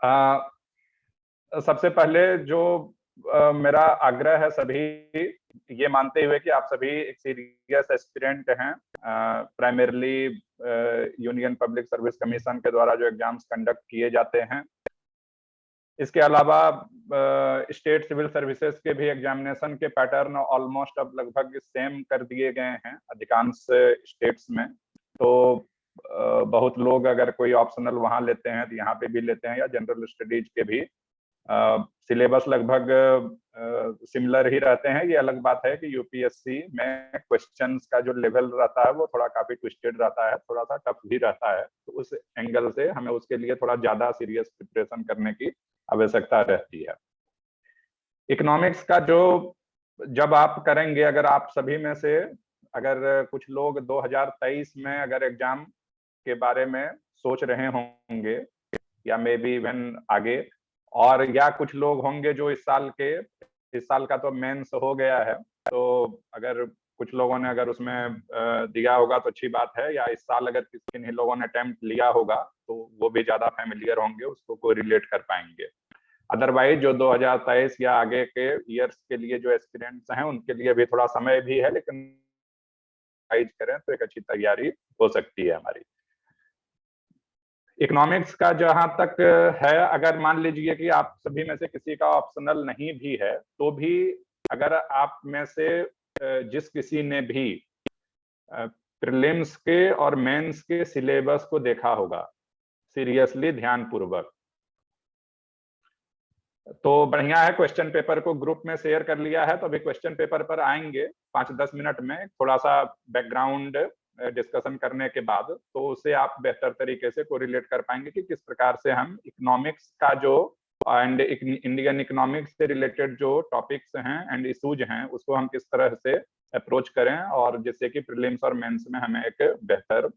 आ, सबसे पहले जो मेरा आग्रह है, सभी ये मानते हुए कि आप सभी एक सीरियस एस्पिरेंट हैं, primarily union public service commission के द्वारा जो एग्जाम्स कंडक्ट किए जाते हैं, इसके अलावा स्टेट सिविल सर्विसेज के भी एग्जामिनेशन के पैटर्न ऑलमोस्ट अब लगभग सेम कर दिए गए हैं अधिकांश स्टेट्स में। तो बहुत लोग अगर कोई ऑप्शनल वहां लेते हैं तो यहाँ पे भी लेते हैं, या जनरल स्टडीज के भी सिलेबस लगभग सिमिलर ही रहते हैं। ये अलग बात है कि यूपीएससी में क्वेश्चंस का जो लेवल रहता है वो थोड़ा काफी ट्विस्टेड रहता है, थोड़ा सा टफ भी रहता है। तो उस एंगल से हमें उसके लिए थोड़ा ज्यादा सीरियस प्रिपरेशन करने की आवश्यकता रहती है। इकोनॉमिक्स का जो जब आप करेंगे, अगर आप सभी में से अगर कुछ लोग 2023 में अगर एग्जाम के बारे में सोच रहे होंगे, या मे बी इवन आगे, और या कुछ लोग होंगे जो इस साल का तो मेंस हो गया है, तो अगर कुछ लोगों ने अगर उसमें दिया होगा तो अच्छी बात है, या इस साल अगर किन्हीं लोगों ने अटेम्प्ट लिया होगा तो वो भी ज्यादा फेमिलियर होंगे, उसको कोई रिलेट कर पाएंगे। अदरवाइज जो 2023 या आगे के ईयर्स के लिए जो एस्पिरेंट्स हैं उनके लिए भी थोड़ा समय भी है, लेकिन करें तो एक अच्छी तैयारी हो सकती है हमारी। इकोनॉमिक्स का जहां तक है, अगर मान लीजिए कि आप सभी में से किसी का ऑप्शनल नहीं भी है, तो भी अगर आप में से जिस किसी ने भी प्रीलिम्स के और मेंस के सिलेबस को देखा होगा सीरियसली, ध्यानपूर्वक, तो बढ़िया है। क्वेश्चन पेपर को ग्रुप में शेयर कर लिया है, तो अभी क्वेश्चन पेपर पर आएंगे 5-10 मिनट में, थोड़ा सा बैकग्राउंड डिस्कशन करने के बाद, तो उसे आप बेहतर तरीके से कोरिलेट कर पाएंगे कि किस प्रकार से हम इकोनॉमिक्स का जो एंड इंडियन इकोनॉमिक्स से रिलेटेड जो टॉपिक्स हैं एंड इशूज हैं उसको हम किस तरह से अप्रोच करें, और जिससे कि प्रीलिम्स और मेंस में हमें एक बेहतर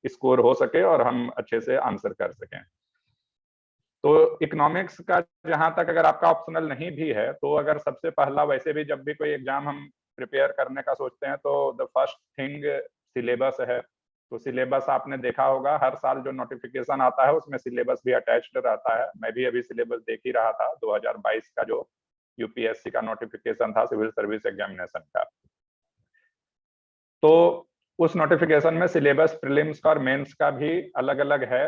स्कोर हो सके और हम अच्छे से आंसर कर सकें। तो इकोनॉमिक्स का जहां तक अगर आपका ऑप्शनल नहीं भी है, तो अगर सबसे पहला, वैसे भी जब भी कोई एग्जाम हम प्रिपेयर करने का सोचते हैं तो द फर्स्ट थिंग सिलेबस है। तो सिलेबस आपने देखा होगा, हर साल जो नोटिफिकेशन आता है उसमें सिलेबस भी अटैच्ड रहता है। मैं भी अभी सिलेबस देख ही रहा था 2022 का जो यूपीएससी का नोटिफिकेशन था सिविल सर्विस एग्जामिनेशन का। तो उस नोटिफिकेशन में सिलेबस प्रीलिम्स का और मेंस का भी अलग अलग है।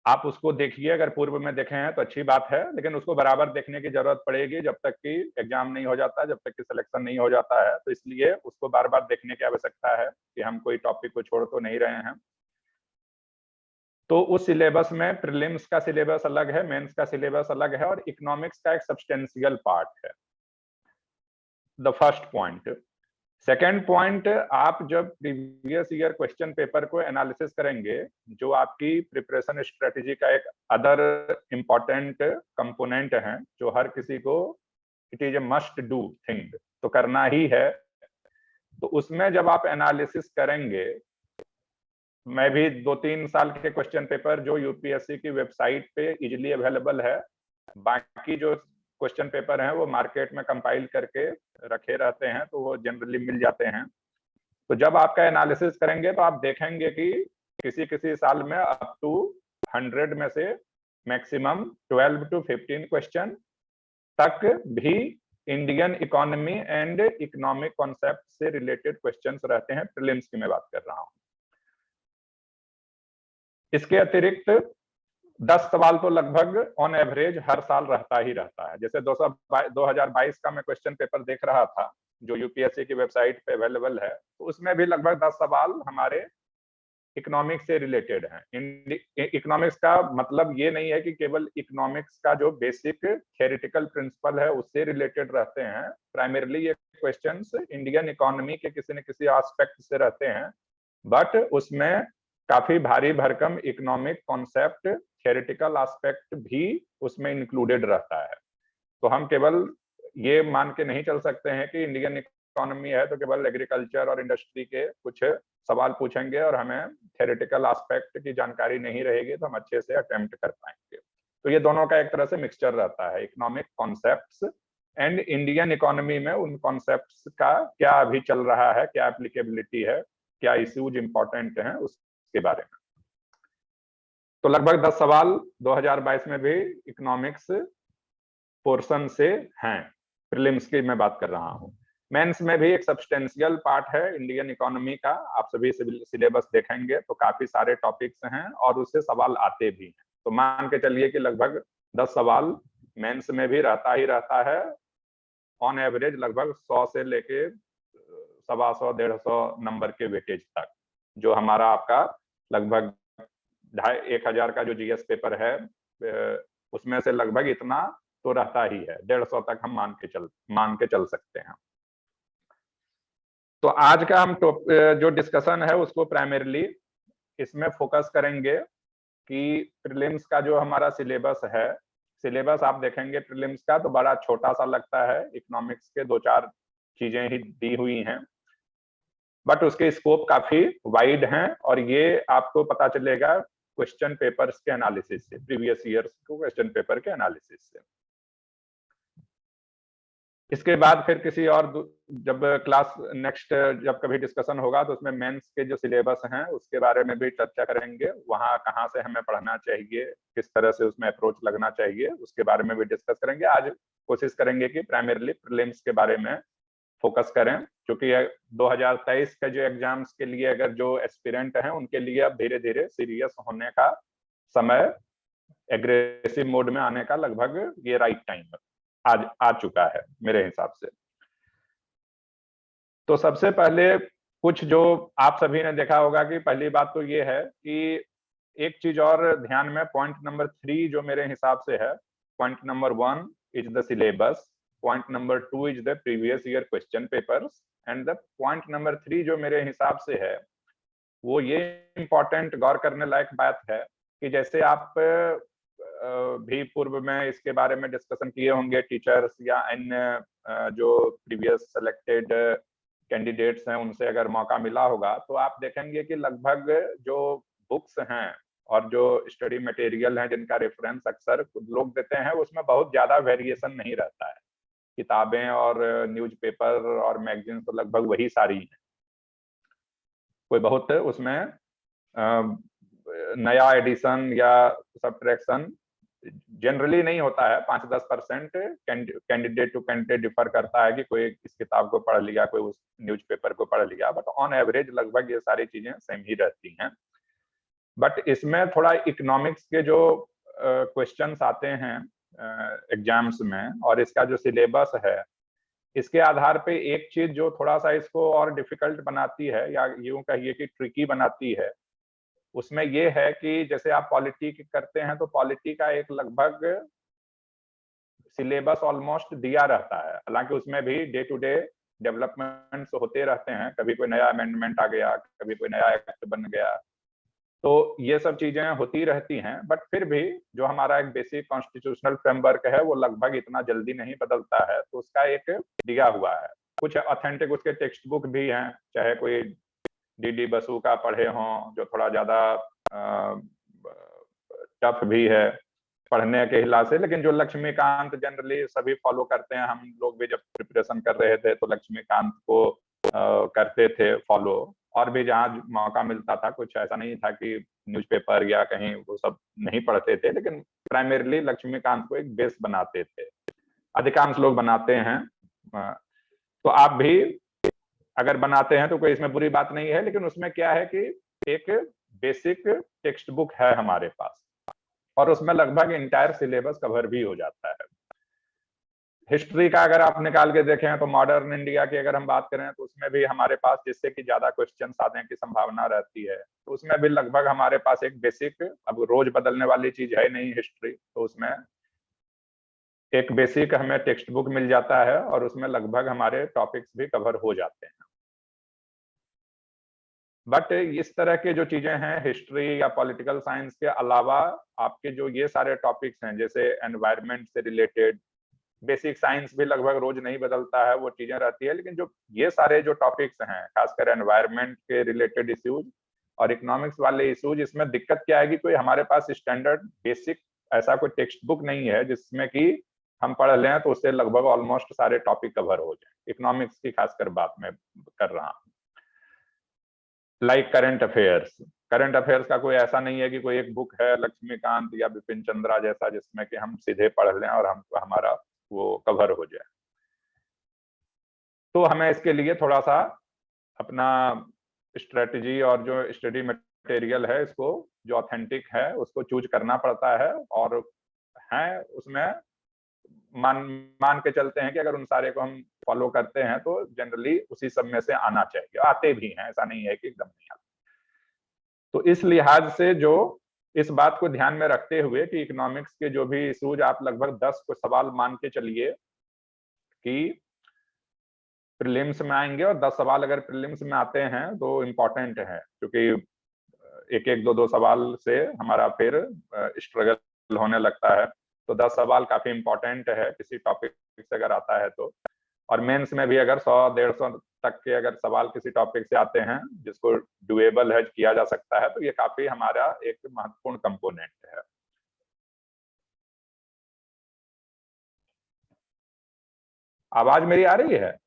आप उसको देखिए, अगर पूर्व में देखे हैं तो अच्छी बात है, लेकिन उसको बराबर देखने की जरूरत पड़ेगी जब तक कि एग्जाम नहीं हो जाता, जब तक कि सिलेक्शन नहीं हो जाता है। तो इसलिए उसको बार बार देखने की आवश्यकता है कि हम कोई टॉपिक को छोड़ तो नहीं रहे हैं। तो उस सिलेबस में प्रीलिम्स का सिलेबस अलग है, मेंस का सिलेबस अलग है, और इकोनॉमिक्स का एक सब्सटेंशियल पार्ट है। The first point. Second point, आप जब प्रीवियस ईयर क्वेश्चन पेपर को एनालिसिस करेंगे, जो आपकी प्रिपरेशन स्ट्रेटेजी का एक अदर इंपॉर्टेंट कंपोनेंट है, जो हर किसी को it is a must do thing, तो करना ही है। तो उसमें जब आप एनालिसिस करेंगे, मैं भी 2-3 साल के क्वेश्चन पेपर जो यूपीएससी की वेबसाइट पे इजिली अवेलेबल है, बाकी जो क्वेश्चन पेपर हैं वो मार्केट में कंपाइल करके रखे रहते हैं, तो वो जनरली मिल जाते हैं। तो जब आपका एनालिसिस करेंगे तो आप देखेंगे कि किसी किसी साल में अप टू 100 में से मैक्सिमम 12 to 15 क्वेश्चन तक भी Indian economy and economic concept से रिलेटेड क्वेश्चंस रहते हैं। प्रीलिम्स की मैं बात कर रहा हूं। इसके अतिरिक्त 10 सवाल तो लगभग ऑन एवरेज हर साल रहता ही रहता है। जैसे 2022 का मैं क्वेश्चन पेपर देख रहा था जो यूपीएससी की वेबसाइट पे अवेलेबल है, तो उसमें भी लगभग 10 सवाल हमारे इकोनॉमिक्स से रिलेटेड हैं। इकोनॉमिक्स का मतलब ये नहीं है कि केवल इकोनॉमिक्स का जो बेसिक थ्योरेटिकल प्रिंसिपल है उससे रिलेटेड रहते हैं। प्राइमरली ये क्वेश्चंस इंडियन इकोनॉमी के किसी न किसी एस्पेक्ट से रहते हैं, बट उसमें काफी भारी भरकम इकोनॉमिक कॉन्सेप्ट, थ्योरेटिकल एस्पेक्ट भी उसमें इंक्लूडेड रहता है। तो हम केवल ये मान के नहीं चल सकते हैं कि इंडियन इकोनॉमी है तो केवल एग्रीकल्चर और इंडस्ट्री के कुछ सवाल पूछेंगे और हमें थ्योरेटिकल एस्पेक्ट की जानकारी नहीं रहेगी तो हम अच्छे से अटेम्प्ट कर पाएंगे। तो ये दोनों का एक तरह से मिक्सचर रहता है, economic concepts and Indian economy में उन कॉन्सेप्ट्स का क्या अभी चल रहा है, क्या एप्लीकेबिलिटी है, क्या इश्यूज इंपॉर्टेंट हैं उसके बारे में। तो लगभग 10 सवाल 2022 में भी इकोनॉमिक्स पोर्शन से हैं। प्रीलिम्स की मैं बात कर रहा हूं। मेंस में भी एक सब्सटेंशियल पार्ट है इंडियन इकोनॉमी का। आप सभी सिलेबस देखेंगे तो काफी सारे टॉपिक्स हैं और उससे सवाल आते भी हैं। तो मान के चलिए कि लगभग 10 सवाल मेंस में भी रहता ही रहता है। ऑन एवरेज लगभग 100 से लेके 125-150 नंबर के वेटेज तक, जो हमारा आपका लगभग 2,500 का जो जीएस पेपर है उसमें से लगभग इतना तो रहता ही है। 150 तक हम मान के चल सकते हैं। तो आज का हम जो डिस्कशन है उसको प्राइमरीली इसमें फोकस करेंगे कि प्रीलिम्स का जो हमारा सिलेबस है, सिलेबस आप देखेंगे प्रीलिम्स का तो बड़ा छोटा सा लगता है। इकोनॉमिक्स के 2-4 चीजें ही दी हुई हैं, बट उसके स्कोप काफी वाइड हैं और ये आपको पता चलेगा क्वेश्चन पेपर्स के एनालिसिस से, प्रीवियस ईयर्स को क्वेश्चन पेपर के एनालिसिस से। इसके बाद फिर किसी और जब क्लास नेक्स्ट जब कभी डिस्कशन होगा तो उसमें मेंस के जो सिलेबस हैं उसके बारे में भी चर्चा करेंगे। वहां कहाँ से हमें पढ़ना चाहिए, किस तरह से उसमें अप्रोच लगना चाहिए, उसके बारे में भी डिस्कस करेंगे। आज कोशिश करेंगे कि प्राइमरीली प्रीलिम्स के बारे में फोकस करें, क्योंकि 2023 के जो एग्जाम्स के लिए अगर जो एस्पिरेंट हैं उनके लिए अब धीरे धीरे सीरियस होने का समय, एग्रेसिव मोड में आने का लगभग ये राइट टाइम आज आ चुका है मेरे हिसाब से। तो सबसे पहले कुछ जो आप सभी ने देखा होगा कि पहली बात तो ये है कि एक चीज और ध्यान में, पॉइंट नंबर 3 जो मेरे हिसाब से है, point number 1 is the syllabus, point number 2 is the previous year question papers and the point number 3 जो मेरे हिसाब से है वो ये इंपॉर्टेंट गौर करने लायक बात है कि जैसे आप भी पूर्व में इसके बारे में डिस्कशन किए होंगे, टीचर्स या अन्य जो प्रीवियस सेलेक्टेड कैंडिडेट्स हैं उनसे अगर मौका मिला होगा तो आप देखेंगे कि लगभग जो बुक्स हैं और जो स्टडी मटेरियल है जिनका रेफरेंस अक्सर लोग देते हैं उसमें बहुत ज्यादा वेरिएशन नहीं रहता है। किताबें और न्यूज़पेपर और मैगजीन तो लगभग वही सारी हैं, कोई बहुत उसमें नया एडिशन या सब्ट्रैक्शन जनरली नहीं होता है। 5-10% कैंडिडेट टू कैंडिडेट डिफर करता है कि कोई इस किताब को पढ़ लिया, कोई उस न्यूज़पेपर को पढ़ लिया, बट ऑन एवरेज लगभग ये सारी चीजें सेम ही रहती हैं। बट इसमें थोड़ा इकोनॉमिक्स के जो क्वेश्चंस आते हैं एग्जाम्स में और इसका जो सिलेबस है, इसके आधार पे एक चीज जो थोड़ा सा इसको और डिफिकल्ट बनाती है या यूं कहिए कि ट्रिकी बनाती है, उसमें ये है कि जैसे आप पॉलिटी करते हैं तो पॉलिटी का एक लगभग सिलेबस ऑलमोस्ट दिया रहता है। हालांकि उसमें भी डे टू डे डेवलपमेंट्स होते रहते हैं, कभी कोई नया अमेंडमेंट आ गया, कभी कोई नया एक्ट बन गया, तो ये सब चीजें होती रहती हैं। बट फिर भी जो हमारा एक बेसिक कॉन्स्टिट्यूशनल फ्रेमवर्क है वो लगभग इतना जल्दी नहीं बदलता है, तो उसका एक दिया हुआ है। कुछ ऑथेंटिक उसके टेक्स्ट बुक भी हैं, चाहे कोई डी बसु का पढ़े हों जो थोड़ा ज्यादा टफ भी है पढ़ने के हिसाब से, लेकिन जो लक्ष्मीकांत जनरली सभी फॉलो करते हैं, हम लोग भी जब प्रिपरेशन कर रहे थे तो लक्ष्मीकांत को करते थे फॉलो, और भी जहाँ मौका मिलता था, कुछ ऐसा नहीं था कि न्यूज़पेपर या कहीं वो सब नहीं पढ़ते थे, लेकिन प्राइमरीली लक्ष्मीकांत को एक बेस बनाते थे, अधिकांश लोग बनाते हैं। तो आप भी अगर बनाते हैं तो कोई इसमें बुरी बात नहीं है, लेकिन उसमें क्या है कि एक बेसिक टेक्स्ट बुक है हमारे पास और उसमें लगभग इंटायर सिलेबस कवर भी हो जाता है। हिस्ट्री का अगर आप निकाल के देखें तो मॉडर्न इंडिया की अगर हम बात करें तो उसमें भी हमारे पास जिससे कि ज्यादा क्वेश्चन आने की संभावना रहती है, तो उसमें भी लगभग हमारे पास एक बेसिक, अब रोज बदलने वाली चीज है नहीं हिस्ट्री, तो उसमें एक बेसिक हमें टेक्स्ट बुक मिल जाता है और उसमें लगभग हमारे टॉपिक्स भी कवर हो जाते हैं। बट इस तरह के जो चीजें हैं हिस्ट्री या पॉलिटिकल साइंस के अलावा आपके जो ये सारे टॉपिक्स हैं, जैसे एनवायरनमेंट से रिलेटेड, बेसिक साइंस भी लगभग रोज नहीं बदलता है, वो चीजें रहती है, लेकिन जो ये सारे जो टॉपिक्स हैं खासकर एनवायरनमेंट के रिलेटेड इश्यूज और इकोनॉमिक्स वाले इश्यूज, इसमें दिक्कत क्या है कि कोई हमारे पास स्टैंडर्ड बेसिक ऐसा कोई टेक्स्ट बुक नहीं है जिसमें कि हम पढ़ लें तो उससे लगभग ऑलमोस्ट सारे टॉपिक कवर हो जाए। इकोनॉमिक्स की खासकर बात मैं कर रहा हूँ, like current affairs, current affairs का कोई ऐसा नहीं है कि कोई एक बुक है लक्ष्मीकांत या बिपिन चंद्रा जैसा जिसमें कि हम सीधे पढ़ लें और हम हमारा वो कवर हो जाए। तो हमें इसके लिए थोड़ा सा अपना स्ट्रेटजी और जो स्टडी मटेरियल है इसको जो ऑथेंटिक है उसको चूज करना पड़ता है, और है उसमें मान के चलते हैं कि अगर उन सारे को हम फॉलो करते हैं तो जनरली उसी सब में से आना चाहिए, आते भी हैं, ऐसा नहीं है कि एकदम नहीं आते। तो इस लिहाज से जो इस बात को ध्यान में रखते हुए कि इकोनॉमिक्स के जो भी इशूज आप लगभग 10 को सवाल मान के चलिए कि प्रीलिम्स में आएंगे, और 10 सवाल अगर प्रीलिम्स में आते हैं तो इम्पोर्टेंट है, क्योंकि एक एक दो सवाल से हमारा फिर स्ट्रगल होने लगता है। तो 10 सवाल काफी इम्पोर्टेंट है किसी टॉपिक से अगर आता है तो। और मेंस में भी अगर 100-150 तक के अगर सवाल किसी टॉपिक से आते हैं जिसको डुएबल है, किया जा सकता है, तो ये काफी हमारा एक महत्वपूर्ण कंपोनेंट है। आवाज मेरी आ रही है?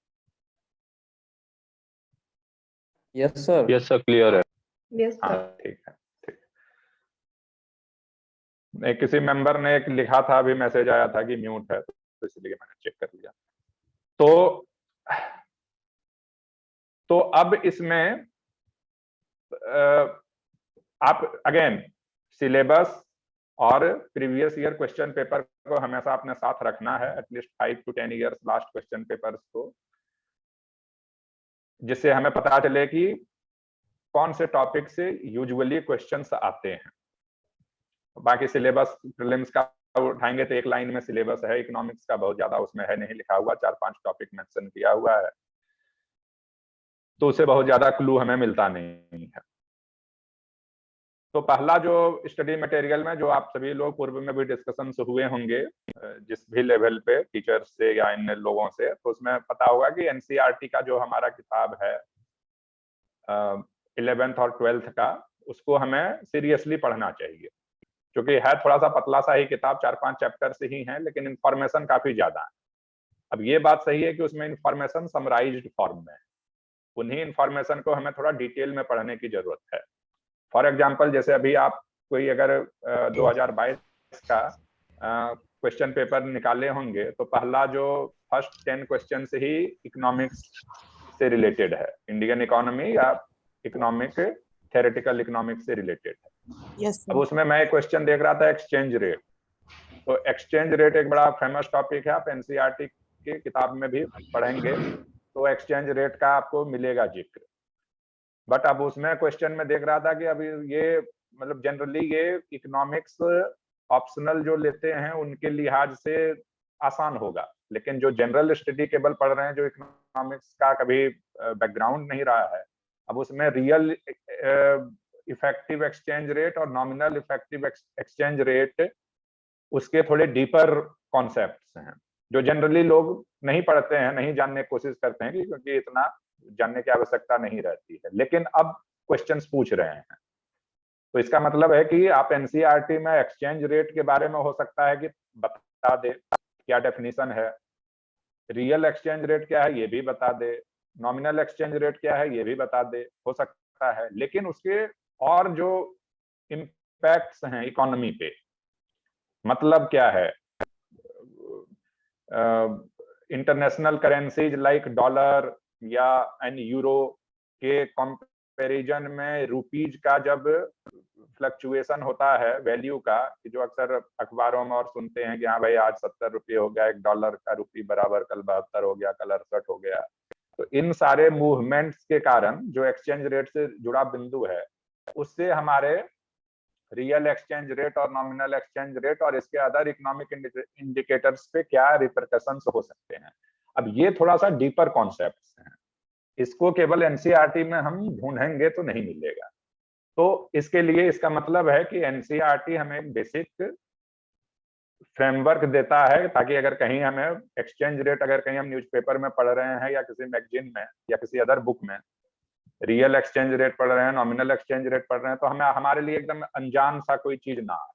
Yes sir. Yes sir, clear है। यस हाँ सर। ठीक है, ठीक। नहीं, किसी मेंबर ने एक लिखा था, अभी मैसेज आया था कि म्यूट है, तो इसलिए मैंने चेक कर लिया। तो अब इसमें आप अगेन सिलेबस और प्रीवियस ईयर क्वेश्चन पेपर को हमेशा अपने साथ रखना है, at least 5 to 10 years last question papers को, जिससे हमें पता चले कि कौन से टॉपिक से यूजुअली क्वेश्चंस आते हैं। बाकी सिलेबस प्रीलिम्स का उठाएंगे तो एक लाइन में सिलेबस है, इकोनॉमिक्स का बहुत ज्यादा उसमें है नहीं लिखा हुआ, 4-5 टॉपिक मेंशन किया हुआ है, तो उससे बहुत ज्यादा क्लू हमें मिलता नहीं है। तो पहला जो स्टडी मटेरियल में जो आप सभी लोग पूर्व में भी डिस्कशन हुए होंगे जिस भी लेवल पे टीचर्स से या इन लोगों से, तो उसमें पता होगा कि एनसीईआरटी का जो हमारा किताब है 11th और 12th का, उसको हमें सीरियसली पढ़ना चाहिए, क्योंकि है थोड़ा सा पतला सा ही किताब, 4-5 चैप्टर से ही है, लेकिन इंफॉर्मेशन काफी ज्यादा है। अब ये बात सही है कि उसमें इंफॉर्मेशन समराइज्ड फॉर्म में है, उन्हीं इंफॉर्मेशन को हमें थोड़ा डिटेल में पढ़ने की जरूरत है। फॉर एग्जाम्पल जैसे अभी आप कोई अगर 2022 का क्वेश्चन पेपर निकाले होंगे, तो पहला जो फर्स्ट 10 क्वेश्चन से ही इकोनॉमिक्स से रिलेटेड है, इंडियन इकोनॉमी या इकोनॉमिक थ्योरेटिकल इकोनॉमिक्स से रिलेटेड है। अब उसमें मैं एक क्वेश्चन देख रहा था एक्सचेंज रेट। तो एक्सचेंज रेट एक बड़ा फेमस टॉपिक है, आप एनसीईआरटी की किताब में भी पढ़ेंगे तो एक्सचेंज रेट का आपको मिलेगा जिक्र। बट अब उसमें क्वेश्चन में देख रहा था कि अभी ये मतलब जनरली ये इकोनॉमिक्स ऑप्शनल जो लेते हैं उनके लिहाज से आसान होगा, लेकिन जो जनरल स्टडी केवल पढ़ रहे हैं, जो इकोनॉमिक्स का कभी बैकग्राउंड नहीं रहा है, अब उसमें रियल इफेक्टिव एक्सचेंज रेट और नॉमिनल इफेक्टिव एक्सचेंज रेट उसके थोड़े डीपर कॉन्सेप्ट्स हैं जो जनरली लोग नहीं पढ़ते हैं, नहीं जानने की कोशिश करते हैं, क्योंकि इतना जानने की आवश्यकता नहीं रहती है, लेकिन अब क्वेश्चंस पूछ रहे हैं। तो इसका मतलब है कि आप एनसीईआरटी में एक्सचेंज रेट के बारे में हो सकता है कि बता दे क्या डेफिनेशन है, रियल एक्सचेंज रेट क्या है ये भी बता दे, नॉमिनल एक्सचेंज रेट क्या है ये भी बता दे, हो सकता है, लेकिन उसके और जो इम्पैक्ट्स हैं इकोनॉमी पे, मतलब क्या है, इंटरनेशनल करेंसीज लाइक डॉलर या एंड यूरो के कंपैरिजन में रुपीज का जब फ्लक्चुएशन होता है वैल्यू का, जो अक्सर अखबारों में और सुनते हैं कि हाँ भाई आज 70 रुपये हो गया, 1 डॉलर का रुपये बराबर, कल 72 हो गया, कल 68 हो गया। तो इन सारे मूवमेंट्स के कारण जो एक्सचेंज रेट से जुड़ा बिंदु है, उससे हमारे रियल एक्सचेंज रेट और नॉमिनल एक्सचेंज रेट और इसके अदर इकोनॉमिक इंडिकेटर्स पे क्या रिपरकशंस हो सकते हैं। अब ये थोड़ा सा डीपर कॉन्सेप्ट्स हैं, इसको केवल एनसीईआरटी में हम ढूंढेंगे तो नहीं मिलेगा। तो इसके लिए इसका मतलब है कि एनसीईआरटी हमें एक बेसिक फ्रेमवर्क देता है, ताकि अगर कहीं हमें एक्सचेंज रेट अगर कहीं हम न्यूज़पेपर में पढ़ रहे हैं या किसी मैगजीन में या किसी अदर बुक में रियल एक्सचेंज रेट पढ़ रहे हैं, नॉमिनल एक्सचेंज रेट पढ़ रहे हैं, तो हमें हमारे लिए एकदम अनजान सा कोई चीज ना आए।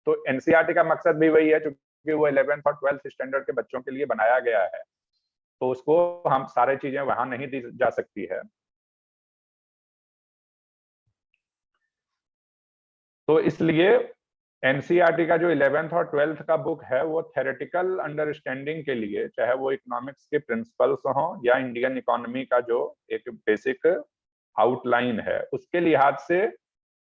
तो एनसीईआरटी का मकसद भी वही है, क्योंकि वो 11th और 12th स्टैंडर्ड के बच्चों के लिए बनाया गया है, तो उसको हम सारे चीजें वहां नहीं दी जा सकती है। तो इसलिए एनसीईआरटी का जो 11th और 12th का बुक है वो थेरेटिकल अंडरस्टैंडिंग के लिए, चाहे वो इकोनॉमिक्स के प्रिंसिपल्स हो या इंडियन इकोनॉमी का जो एक बेसिक आउटलाइन है, उसके लिहाज से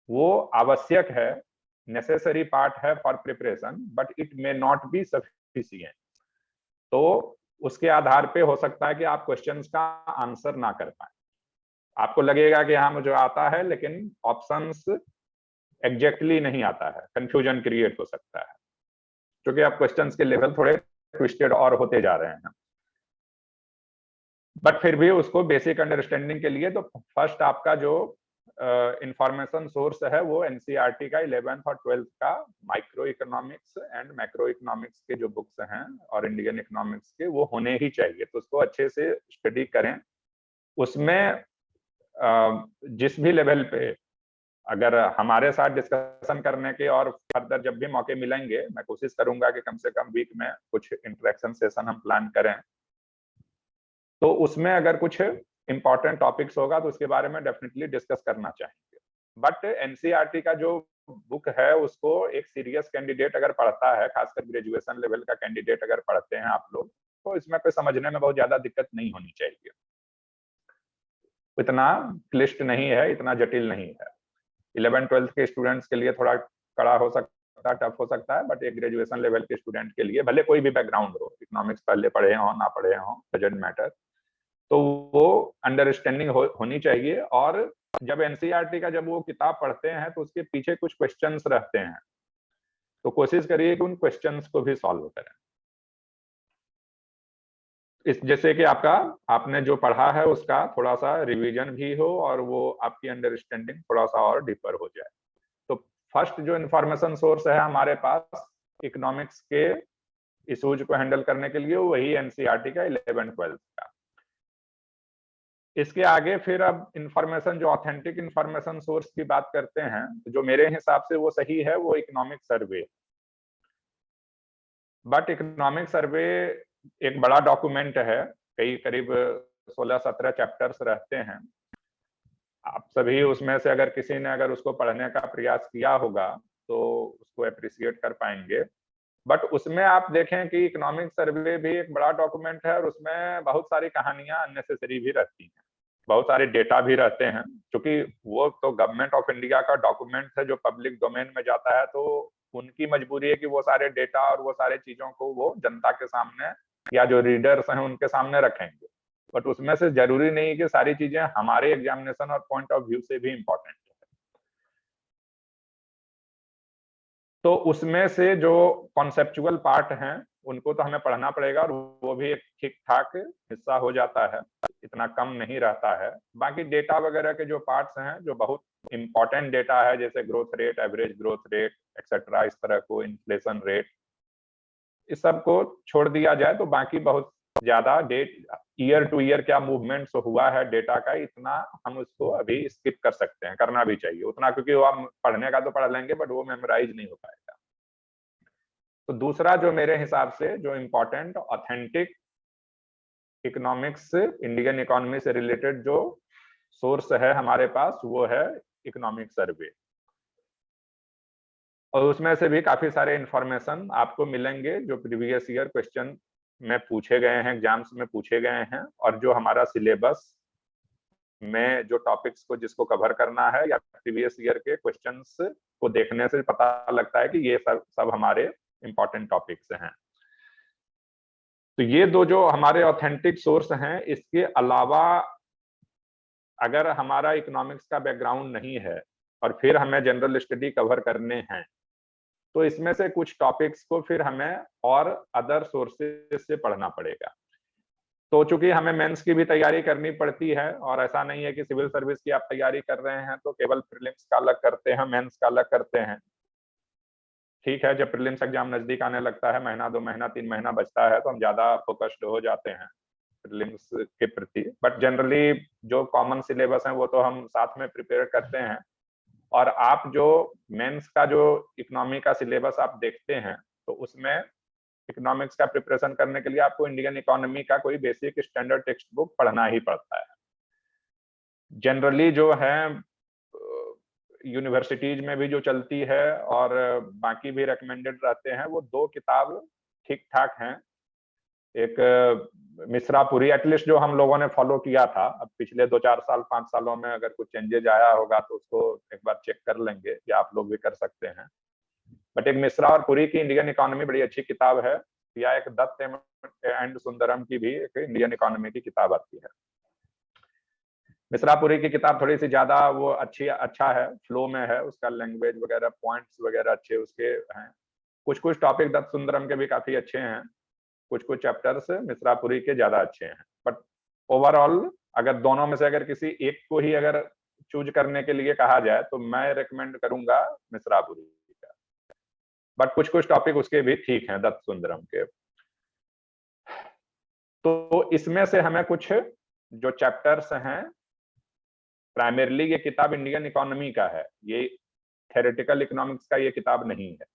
वो आवश्यक है, नेसेसरी पार्ट है for preparation, but it may not be sufficient. तो उसके आधार पे हो सकता है कि आप क्वेश्चंस का आंसर ना कर पाए, आपको लगेगा कि हाँ मुझे आता है, लेकिन ऑप्शंस एग्जैक्टली नहीं आता है, कंफ्यूजन क्रिएट हो सकता है, क्योंकि आप क्वेश्चंस के लेवल थोड़े ट्विस्टेड और होते जा रहे हैं। बट फिर भी उसको बेसिक अंडरस्टैंडिंग के लिए तो फर्स्ट आपका जो इंफॉर्मेशन सोर्स है वो एनसीईआरटी का 11th और 12th का micro economics and macro economics के जो बुक्स हैं और इंडियन इकोनॉमिक्स के, वो होने ही चाहिए। तो उसको अच्छे से स्टडी करें। उसमें जिस भी लेवल पे अगर हमारे साथ डिस्कशन करने के और फर्दर जब भी मौके मिलेंगे, मैं कोशिश करूंगा कि कम से कम वीक में कुछ इंटरेक्शन सेशन हम प्लान करें। तो उसमें अगर कुछ इंपॉर्टेंट टॉपिक्स होगा तो उसके बारे में डेफिनेटली डिस्कस करना चाहेंगे। बट एनसीईआरटी का जो बुक है उसको एक सीरियस कैंडिडेट अगर पढ़ता है, खासकर ग्रेजुएशन लेवल का कैंडिडेट अगर पढ़ते हैं आप लोग, तो इसमें कोई समझने में बहुत ज्यादा दिक्कत नहीं होनी चाहिए। इतना क्लिष्ट नहीं है, इतना जटिल नहीं है। 11th-12th के स्टूडेंट्स के लिए थोड़ा कड़ा हो सकता है, टफ हो सकता है, बट एक ग्रेजुएशन लेवल के स्टूडेंट के लिए, भले कोई भी बैकग्राउंड हो, इकोनॉमिक्स पहले पढ़े हो ना पढ़े हो, डजंट मैटर, तो वो अंडरस्टैंडिंग होनी चाहिए। और जब एनसीईआरटी का जब वो किताब पढ़ते हैं तो उसके पीछे कुछ क्वेश्चंस रहते हैं, तो कोशिश करिए कि उन क्वेश्चंस को भी सॉल्व करें। इस जैसे कि आपने जो पढ़ा है उसका थोड़ा सा रिवीजन भी हो और वो आपकी अंडरस्टैंडिंग थोड़ा सा और डीपर हो जाए। तो फर्स्ट जो इंफॉर्मेशन सोर्स है हमारे पास इकोनॉमिक्स के इशूज को हैंडल करने के लिए, वही एनसीईआरटी का 11th-12th का। इसके आगे फिर अब इंफॉर्मेशन, जो ऑथेंटिक इंफॉर्मेशन सोर्स की बात करते हैं, जो मेरे हिसाब से वो सही है, वो economic survey. But economic survey एक बड़ा डॉक्यूमेंट है, कई करीब 16-17 चैप्टर्स रहते हैं। आप सभी उसमें से अगर किसी ने अगर उसको पढ़ने का प्रयास किया होगा तो उसको अप्रिशिएट कर पाएंगे। बट उसमें आप देखें कि इकोनॉमिक सर्वे भी एक बड़ा डॉक्यूमेंट है और उसमें बहुत सारी कहानियां अननेसेसरी भी रहती हैं, बहुत सारे डेटा भी रहते हैं, क्योंकि वो तो गवर्नमेंट ऑफ इंडिया का डॉक्यूमेंट है जो पब्लिक डोमेन में जाता है, तो उनकी मजबूरी है कि वो सारे डेटा और वो सारे चीजों को वो जनता के सामने या जो रीडर्स हैं उनके सामने रखेंगे। बट उसमें से जरूरी नहीं कि सारी चीजें हमारे एग्जामिनेशन और पॉइंट ऑफ व्यू से भी इंपॉर्टेंट है। तो उसमें से जो कॉन्सेप्चुअल पार्ट हैं उनको तो हमें पढ़ना पड़ेगा, और वो भी एक ठीक ठाक हिस्सा हो जाता है, इतना कम नहीं रहता है। बाकी डेटा वगैरह के जो पार्ट्स हैं, जो बहुत इंपॉर्टेंट डेटा है, जैसे growth rate, average growth rate etcetera, इस तरह को इन्फ्लेशन रेट, इस सब को छोड़ दिया जाए तो बाकी बहुत ज्यादा डेट, ईयर टू ईयर क्या मूवमेंट्स हुआ है डेटा का, इतना हम उसको अभी स्किप कर सकते हैं, करना भी चाहिए उतना, क्योंकि वो हम पढ़ने का तो पढ़ लेंगे बट वो मेमोराइज नहीं हो पाएगा। तो दूसरा जो मेरे हिसाब से जो important authentic economics, Indian economy से रिलेटेड जो सोर्स है हमारे पास, वो है इकोनॉमिक सर्वे। और उसमें से भी काफी सारे इंफॉर्मेशन आपको मिलेंगे जो प्रीवियस ईयर क्वेश्चन में पूछे गए हैं, एग्जाम्स में पूछे गए हैं, और जो हमारा सिलेबस में जो टॉपिक्स को जिसको कवर करना है, या प्रीवियस ईयर के क्वेश्चंस को देखने से पता लगता है कि ये सब हमारे इंपॉर्टेंट टॉपिक्स हैं। तो ये दो जो हमारे ऑथेंटिक सोर्स हैं, इसके अलावा अगर हमारा इकोनॉमिक्स का बैकग्राउंड नहीं है और फिर हमें जनरल स्टडी कवर करने हैं, तो इसमें से कुछ टॉपिक्स को फिर हमें और अदर सोर्सेज से पढ़ना पड़ेगा। तो चूंकि हमें मेंस की भी तैयारी करनी पड़ती है, और ऐसा नहीं है कि सिविल सर्विस की आप तैयारी कर रहे हैं तो केवल प्रीलिम्स का अलग करते हैं, मेंस का अलग करते हैं। ठीक है, जब प्रीलिम्स एग्जाम नजदीक आने लगता है, महीना 2 महीना 3 महीना बचता है, तो हम ज्यादा फोकस्ड हो जाते हैं प्रीलिम्स के प्रति। बट जनरली जो कॉमन सिलेबस है वो तो हम साथ में प्रिपेयर करते हैं। और आप जो मेंस का जो इकोनॉमी का सिलेबस आप देखते हैं, तो उसमें इकोनॉमिक्स का प्रिपरेशन करने के लिए आपको इंडियन इकोनॉमी का कोई बेसिक स्टैंडर्ड टेक्स्ट बुक पढ़ना ही पड़ता है। जनरली जो है यूनिवर्सिटीज में भी जो चलती है और बाकी भी रिकमेंडेड रहते हैं, वो 2 किताब ठीक ठाक हैं। एक मिश्रापुरी, एटलीस्ट जो हम लोगों ने फॉलो किया था, अब पिछले 2-4 साल 5 सालों में अगर कुछ चेंजेज आया होगा तो उसको एक बार चेक कर लेंगे, या आप लोग भी कर सकते हैं। बट एक मिश्रा और पुरी की इंडियन इकोनॉमी बड़ी अच्छी किताब है, या एक दत्त एंड सुंदरम की भी एक इंडियन इकोनॉमी की किताब आती है। मिश्रापुरी की किताब थोड़ी सी ज्यादा वो अच्छा है, फ्लो में है, उसका लैंग्वेज वगैरह, पॉइंट्स वगैरह अच्छे उसके हैं। कुछ कुछ टॉपिक दत्त सुंदरम के भी काफी अच्छे हैं, कुछ कुछ चैप्टर्स मिश्रापुरी के ज्यादा अच्छे हैं। बट ओवरऑल अगर दोनों में से अगर किसी एक को ही अगर चूज करने के लिए कहा जाए तो मैं रिकमेंड करूंगा मिश्रापुरी का। बट कुछ कुछ टॉपिक उसके भी ठीक हैं दत्त सुंदरम के। तो इसमें से हमें कुछ जो चैप्टर्स हैं, प्राइमरली ये किताब इंडियन इकोनॉमी का है, ये थ्योरेटिकल इकोनॉमिक्स का ये किताब नहीं है।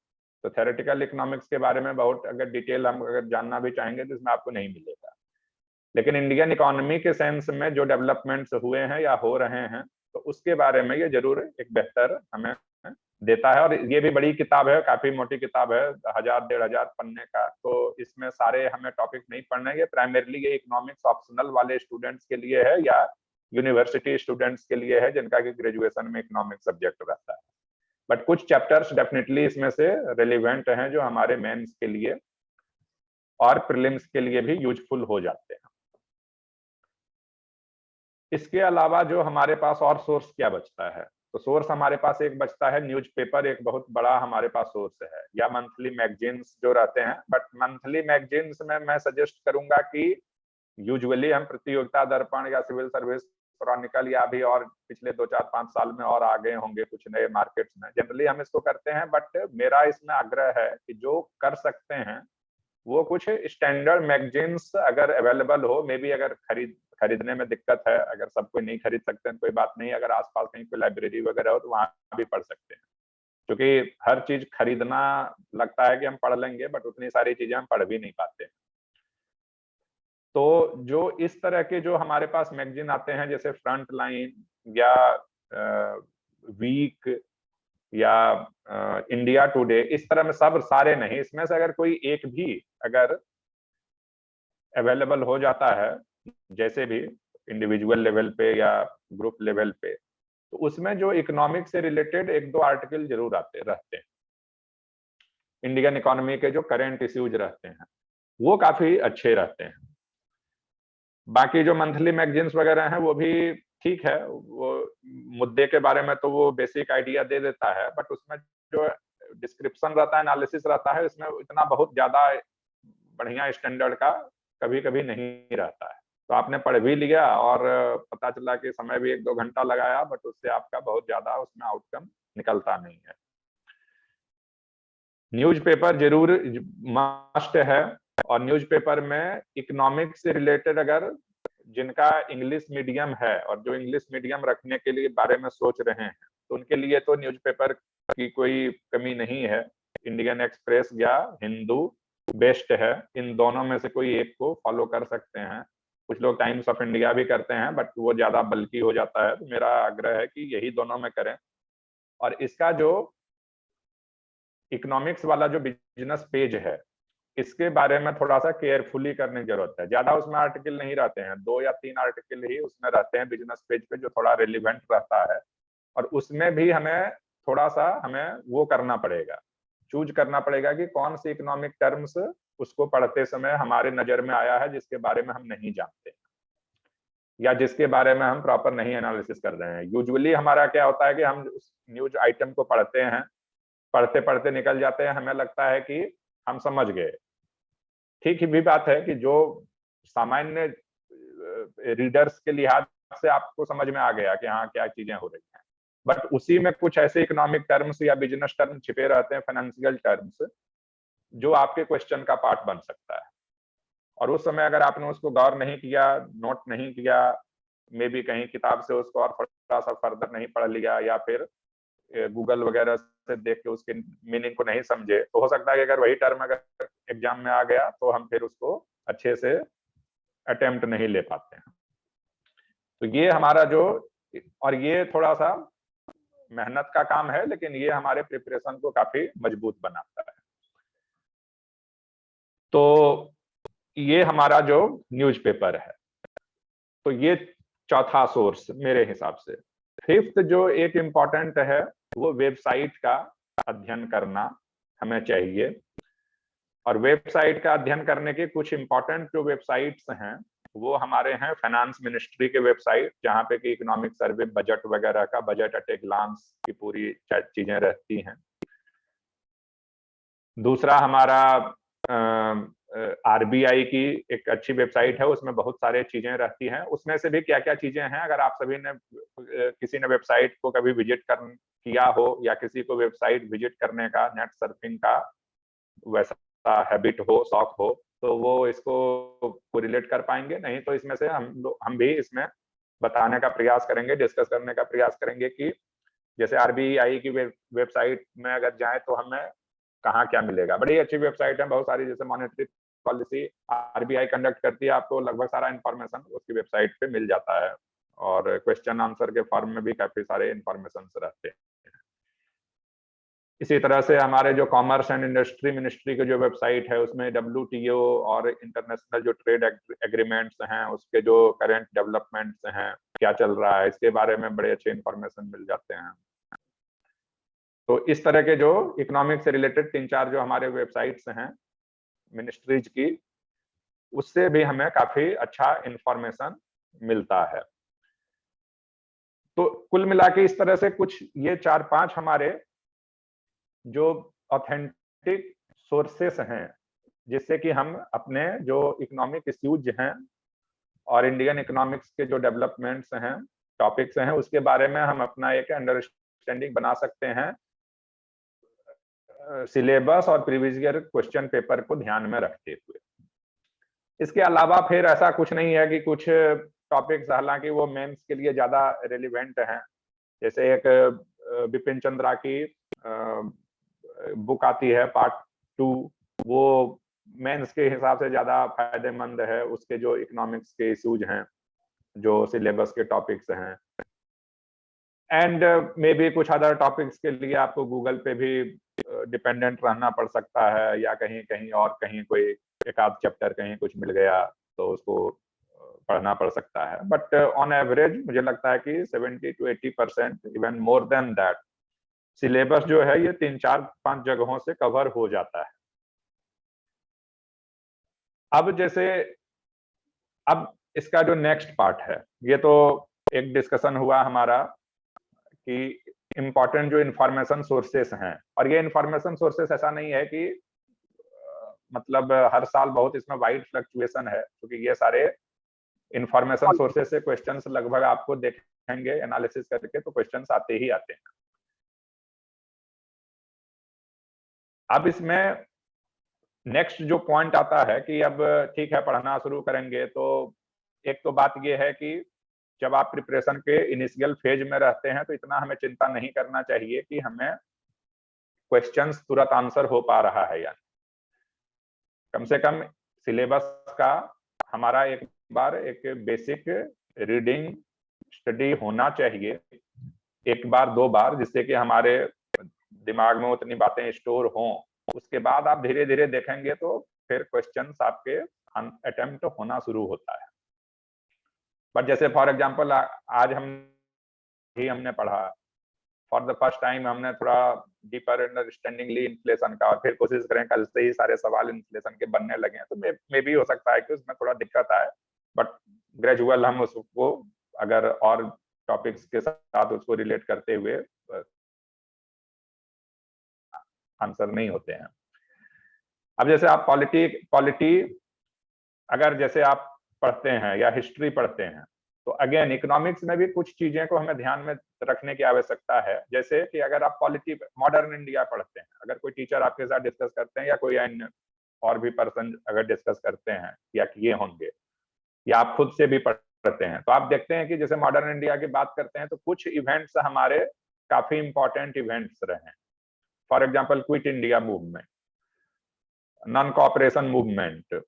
तो थ्योरेटिकल इकोनॉमिक्स के बारे में बहुत अगर डिटेल हम अगर जानना भी चाहेंगे तो इसमें आपको नहीं मिलेगा। लेकिन इंडियन इकोनॉमी के सेंस में जो डेवलपमेंट्स हुए हैं या हो रहे हैं, तो उसके बारे में ये जरूर एक बेहतर हमें देता है। और ये भी बड़ी किताब है, काफी मोटी किताब है, 1000-1500 पन्ने का। तो इसमें सारे हमें टॉपिक नहीं पढ़ने हैं, प्राइमरली ये इकोनॉमिक्स ऑप्शनल वाले स्टूडेंट्स के लिए है, या यूनिवर्सिटी स्टूडेंट्स के लिए है जिनका कि ग्रेजुएशन में इकोनॉमिक्स सब्जेक्ट रहता है। बट कुछ चैप्टर्स डेफिनेटली इसमें से रिलेवेंट हैं जो हमारे मेंस के लिए और प्रीलिम्स के लिए भी यूजफुल हो जाते हैं। इसके अलावा जो हमारे पास और सोर्स क्या बचता है, तो सोर्स हमारे पास एक बचता है न्यूज़पेपर, एक बहुत बड़ा हमारे पास सोर्स है, या मंथली मैगजीन्स जो रहते हैं। बट मंथली मैगजीन्स में मैं सजेस्ट करूंगा कि यूजुअली हम प्रतियोगिता दर्पण या सिविल सर्विस क्रॉनिकल, या भी और पिछले 2-4-5 साल में और आगे होंगे कुछ नए मार्केट्स में, जनरली हम इसको करते हैं। बट मेरा इसमें आग्रह है कि जो कर सकते हैं वो कुछ स्टैंडर्ड मैगजीन्स अगर अवेलेबल हो, मे बी अगर खरीदने में दिक्कत है, अगर सब कोई नहीं खरीद सकते हैं कोई बात नहीं, अगर आसपास कहीं कोई लाइब्रेरी वगैरह हो तो वहां भी पढ़ सकते हैं। क्योंकि हर चीज खरीदना लगता है कि हम पढ़ लेंगे, बट उतनी सारी चीजें हम पढ़ भी नहीं पाते। तो जो इस तरह के जो हमारे पास मैगजीन आते हैं, जैसे फ्रंट लाइन या वीक या इंडिया टुडे, इस तरह में सब सारे नहीं, इसमें से अगर कोई एक भी अगर अवेलेबल हो जाता है, जैसे भी इंडिविजुअल लेवल पे या ग्रुप लेवल पे, तो उसमें जो इकोनॉमिक से रिलेटेड 1-2 आर्टिकल जरूर आते रहते हैं, इंडियन इकोनॉमी के जो करंट इश्यूज रहते हैं वो काफी अच्छे रहते हैं। बाकी जो मंथली मैगजीन्स वगैरह हैं वो भी ठीक है, वो मुद्दे के बारे में तो वो बेसिक आइडिया दे देता है, बट उसमें जो डिस्क्रिप्शन रहता है, एनालिसिस रहता है, इसमें इतना बहुत ज्यादा बढ़िया स्टैंडर्ड का कभी कभी नहीं रहता है। तो आपने पढ़ भी लिया और पता चला कि समय भी 1-2 घंटा लगाया, बट उससे आपका बहुत ज्यादा उसमें आउटकम निकलता नहीं है। न्यूज़पेपर जरूर मस्ट है, और न्यूज़पेपर में इकोनॉमिक्स से रिलेटेड अगर जिनका इंग्लिश मीडियम है और जो इंग्लिश मीडियम रखने के लिए बारे में सोच रहे हैं, तो उनके लिए तो न्यूज़पेपर की कोई कमी नहीं है। इंडियन एक्सप्रेस या हिंदू बेस्ट है, इन दोनों में से कोई एक को फॉलो कर सकते हैं। कुछ लोग टाइम्स ऑफ इंडिया भी करते हैं, बट वो ज्यादा बल्कि हो जाता है, तो मेरा आग्रह है कि यही दोनों में करें। और इसका जो इकोनॉमिक्स वाला जो बिजनेस पेज है, इसके बारे में थोड़ा सा केयरफुली करने की जरूरत है। ज्यादा उसमें आर्टिकल नहीं रहते हैं, 2 या 3 आर्टिकल ही उसमें रहते हैं बिजनेस पेज पे, जो थोड़ा रिलेवेंट रहता है। और उसमें भी हमें थोड़ा सा हमें वो करना पड़ेगा, चूज करना पड़ेगा कि कौन सी इकोनॉमिक टर्म्स उसको पढ़ते समय हमारे नजर में आया है जिसके बारे में हम नहीं जानते, या जिसके बारे में हम प्रॉपर नहीं एनालिसिस कर रहे हैं। यूजुअली हमारा क्या होता है कि हम उस न्यूज आइटम को पढ़ते हैं, पढ़ते पढ़ते निकल जाते हैं, हमें लगता है कि हम समझ गए। ठीक ही भी बात है कि जो सामान्य रीडर्स के लिहाज से आपको समझ में आ गया कि हाँ क्या चीजें हो रही हैं, बट उसी में कुछ ऐसे इकोनॉमिक टर्म्स या बिजनेस टर्म छिपे रहते हैं, फाइनेंशियल टर्म्स, जो आपके क्वेश्चन का पार्ट बन सकता है। और उस समय अगर आपने उसको गौर नहीं किया, नोट नहीं किया, मे बी कहीं किताब से उसको और थोड़ा सा फर्दर नहीं पढ़ लिया, या फिर गूगल वगैरह से देख के उसके मीनिंग को नहीं समझे, तो हो सकता है कि अगर वही टर्म अगर एग्जाम में आ गया तो हम फिर उसको अच्छे से अटेम्प्ट नहीं ले पाते हैं। तो ये हमारा जो, और ये थोड़ा सा मेहनत का काम है, लेकिन ये हमारे प्रिपरेशन को काफी मजबूत बनाता है। तो ये हमारा जो न्यूज़पेपर है, तो ये चौथा सोर्स मेरे हिसाब से। फिफ्थ जो एक इम्पॉर्टेंट है, वो वेबसाइट का अध्ययन करना हमें चाहिए। और वेबसाइट का अध्ययन करने के कुछ इम्पोर्टेंट जो वेबसाइट्स हैं, वो हमारे हैं फाइनेंस मिनिस्ट्री के वेबसाइट, जहाँ पे कि इकोनॉमिक सर्वे, बजट वगैरह का, बजट एट ए ग्लांस की पूरी चीजें रहती हैं। दूसरा हमारा आरबीआई की एक अच्छी वेबसाइट है, उसमें बहुत सारे चीजें रहती हैं। उसमें से भी क्या क्या चीजें हैं, अगर आप सभी ने किसी ने वेबसाइट को कभी विजिट किया हो, या किसी को वेबसाइट विजिट करने का, नेट सर्फिंग का वैसा हैबिट हो, शौक हो, तो वो इसको रिलेट कर पाएंगे। नहीं तो इसमें से हम भी इसमें बताने का प्रयास करेंगे, डिस्कस करने का प्रयास करेंगे कि जैसे आरबीआई की वेबसाइट में अगर जाए तो हमें कहाँ क्या मिलेगा। बड़ी अच्छी वेबसाइट है, बहुत सारी, जैसे मॉनेटरी पॉलिसी आरबीआई कंडक्ट करती है, आपको लगभग सारा इंफॉर्मेशन उसकी वेबसाइट पे मिल जाता है। और क्वेश्चन आंसर के फॉर्म में भी काफी सारे इंफॉर्मेशन रहते हैं। इसी तरह से हमारे जो कॉमर्स एंड इंडस्ट्री मिनिस्ट्री की जो वेबसाइट है, उसमें WTO और इंटरनेशनल जो ट्रेड एग्रीमेंट्स हैं, उसके जो करंट डेवलपमेंट्स हैं, क्या चल रहा है, इसके बारे में बड़े अच्छे इंफॉर्मेशन मिल जाते हैं। तो इस तरह के जो इकोनॉमिक से रिलेटेड 3-4 जो हमारे वेबसाइट्स हैं मिनिस्ट्रीज की, उससे भी हमें काफी अच्छा इंफॉर्मेशन मिलता है। तो कुल मिला के इस तरह से कुछ ये 4-5 हमारे जो ऑथेंटिक सोर्सेस हैं, जिससे कि हम अपने जो इकोनॉमिक इश्यूज हैं और इंडियन इकोनॉमिक्स के जो डेवलपमेंट्स हैं, टॉपिक्स हैं, उसके बारे में हम अपना एक अंडरस्टैंडिंग बना सकते हैं, सिलेबस और प्रीवियस ईयर क्वेश्चन पेपर को ध्यान में रखते हुए। इसके अलावा फिर ऐसा कुछ नहीं है कि कुछ टॉपिक्स, हालांकि वो मेंस के लिए ज्यादा रेलिवेंट हैं, जैसे एक बिपिन चंद्रा की बुक आती है पार्ट 2, वो मेंस के हिसाब से ज्यादा फायदेमंद है। उसके जो इकोनॉमिक्स के इश्यूज हैं, जो सिलेबस के टॉपिक्स हैं, एंड मे बी कुछ अदर टॉपिक्स के लिए आपको गूगल पे भी डिपेंडेंट रहना पड़ सकता है, या कहीं कहीं और कहीं कोई एक आध चैप्टर कहीं कुछ मिल गया तो उसको पढ़ना पड़ सकता है। बट ऑन एवरेज मुझे लगता है कि 70 to 80%, even more than that, syllabus जो है ये 3-4-5 जगहों से कवर हो जाता है। अब इसका जो नेक्स्ट पार्ट है, ये तो एक डिस्कशन हुआ हमारा कि इंपॉर्टेंट जो इंफॉर्मेशन सोर्सेस हैं, और ये इंफॉर्मेशन सोर्सेस ऐसा नहीं है कि मतलब हर साल बहुत इसमें वाइड फ्लक्चुएशन है, क्योंकि ये सारे इंफॉर्मेशन सोर्सेस से क्वेश्चंस लगभग आपको देखेंगे एनालिसिस करके तो क्वेश्चंस आते ही आते हैं। अब इसमें नेक्स्ट जो पॉइंट आता है कि अब ठीक है, पढ़ना शुरू करेंगे, तो एक तो बात ये है कि जब आप प्रिपरेशन के इनिशियल फेज में रहते हैं तो इतना हमें चिंता नहीं करना चाहिए कि हमें क्वेश्चंस तुरंत आंसर हो पा रहा है या नहीं। कम से कम सिलेबस का हमारा एक बार एक बेसिक रीडिंग स्टडी होना चाहिए, 1 बार 2 बार, जिससे कि हमारे दिमाग में उतनी बातें स्टोर हों। उसके बाद आप धीरे धीरे देखेंगे तो फिर क्वेश्चंस आपके अटेम्प्ट होना शुरू होता है। बट जैसे फॉर एग्जांपल आज हमने पढ़ा फॉर द फर्स्ट टाइम, हमने थोड़ा डीपर अंडरस्टैंडिंग ली इन्फ्लेशन का, और फिर कोशिश करें कल से ही सारे सवाल इन्फ्लेशन के बनने लगे हैं, तो मे भी हो सकता है कि उसमें थोड़ा दिक्कत आए। बट ग्रेजुअल हम उसको अगर और टॉपिक्स के साथ उसको रिलेट करते हुए आंसर नहीं होते हैं। अब जैसे आप पॉलिटी अगर जैसे आप पढ़ते हैं या हिस्ट्री पढ़ते हैं, तो अगेन इकोनॉमिक्स में भी कुछ चीजें को हमें ध्यान में रखने की आवश्यकता है। जैसे कि अगर आप पॉलिटी मॉडर्न इंडिया पढ़ते हैं, अगर कोई टीचर आपके साथ डिस्कस करते हैं या कोई अन्य और भी पर्सन अगर डिस्कस करते हैं या किए होंगे, या आप खुद से भी पढ़ते हैं, तो आप देखते हैं कि जैसे मॉडर्न इंडिया की बात करते हैं तो कुछ इवेंट्स हमारे काफी इंपॉर्टेंट इवेंट्स रहे हैं। For example quit India movement, non cooperation movement,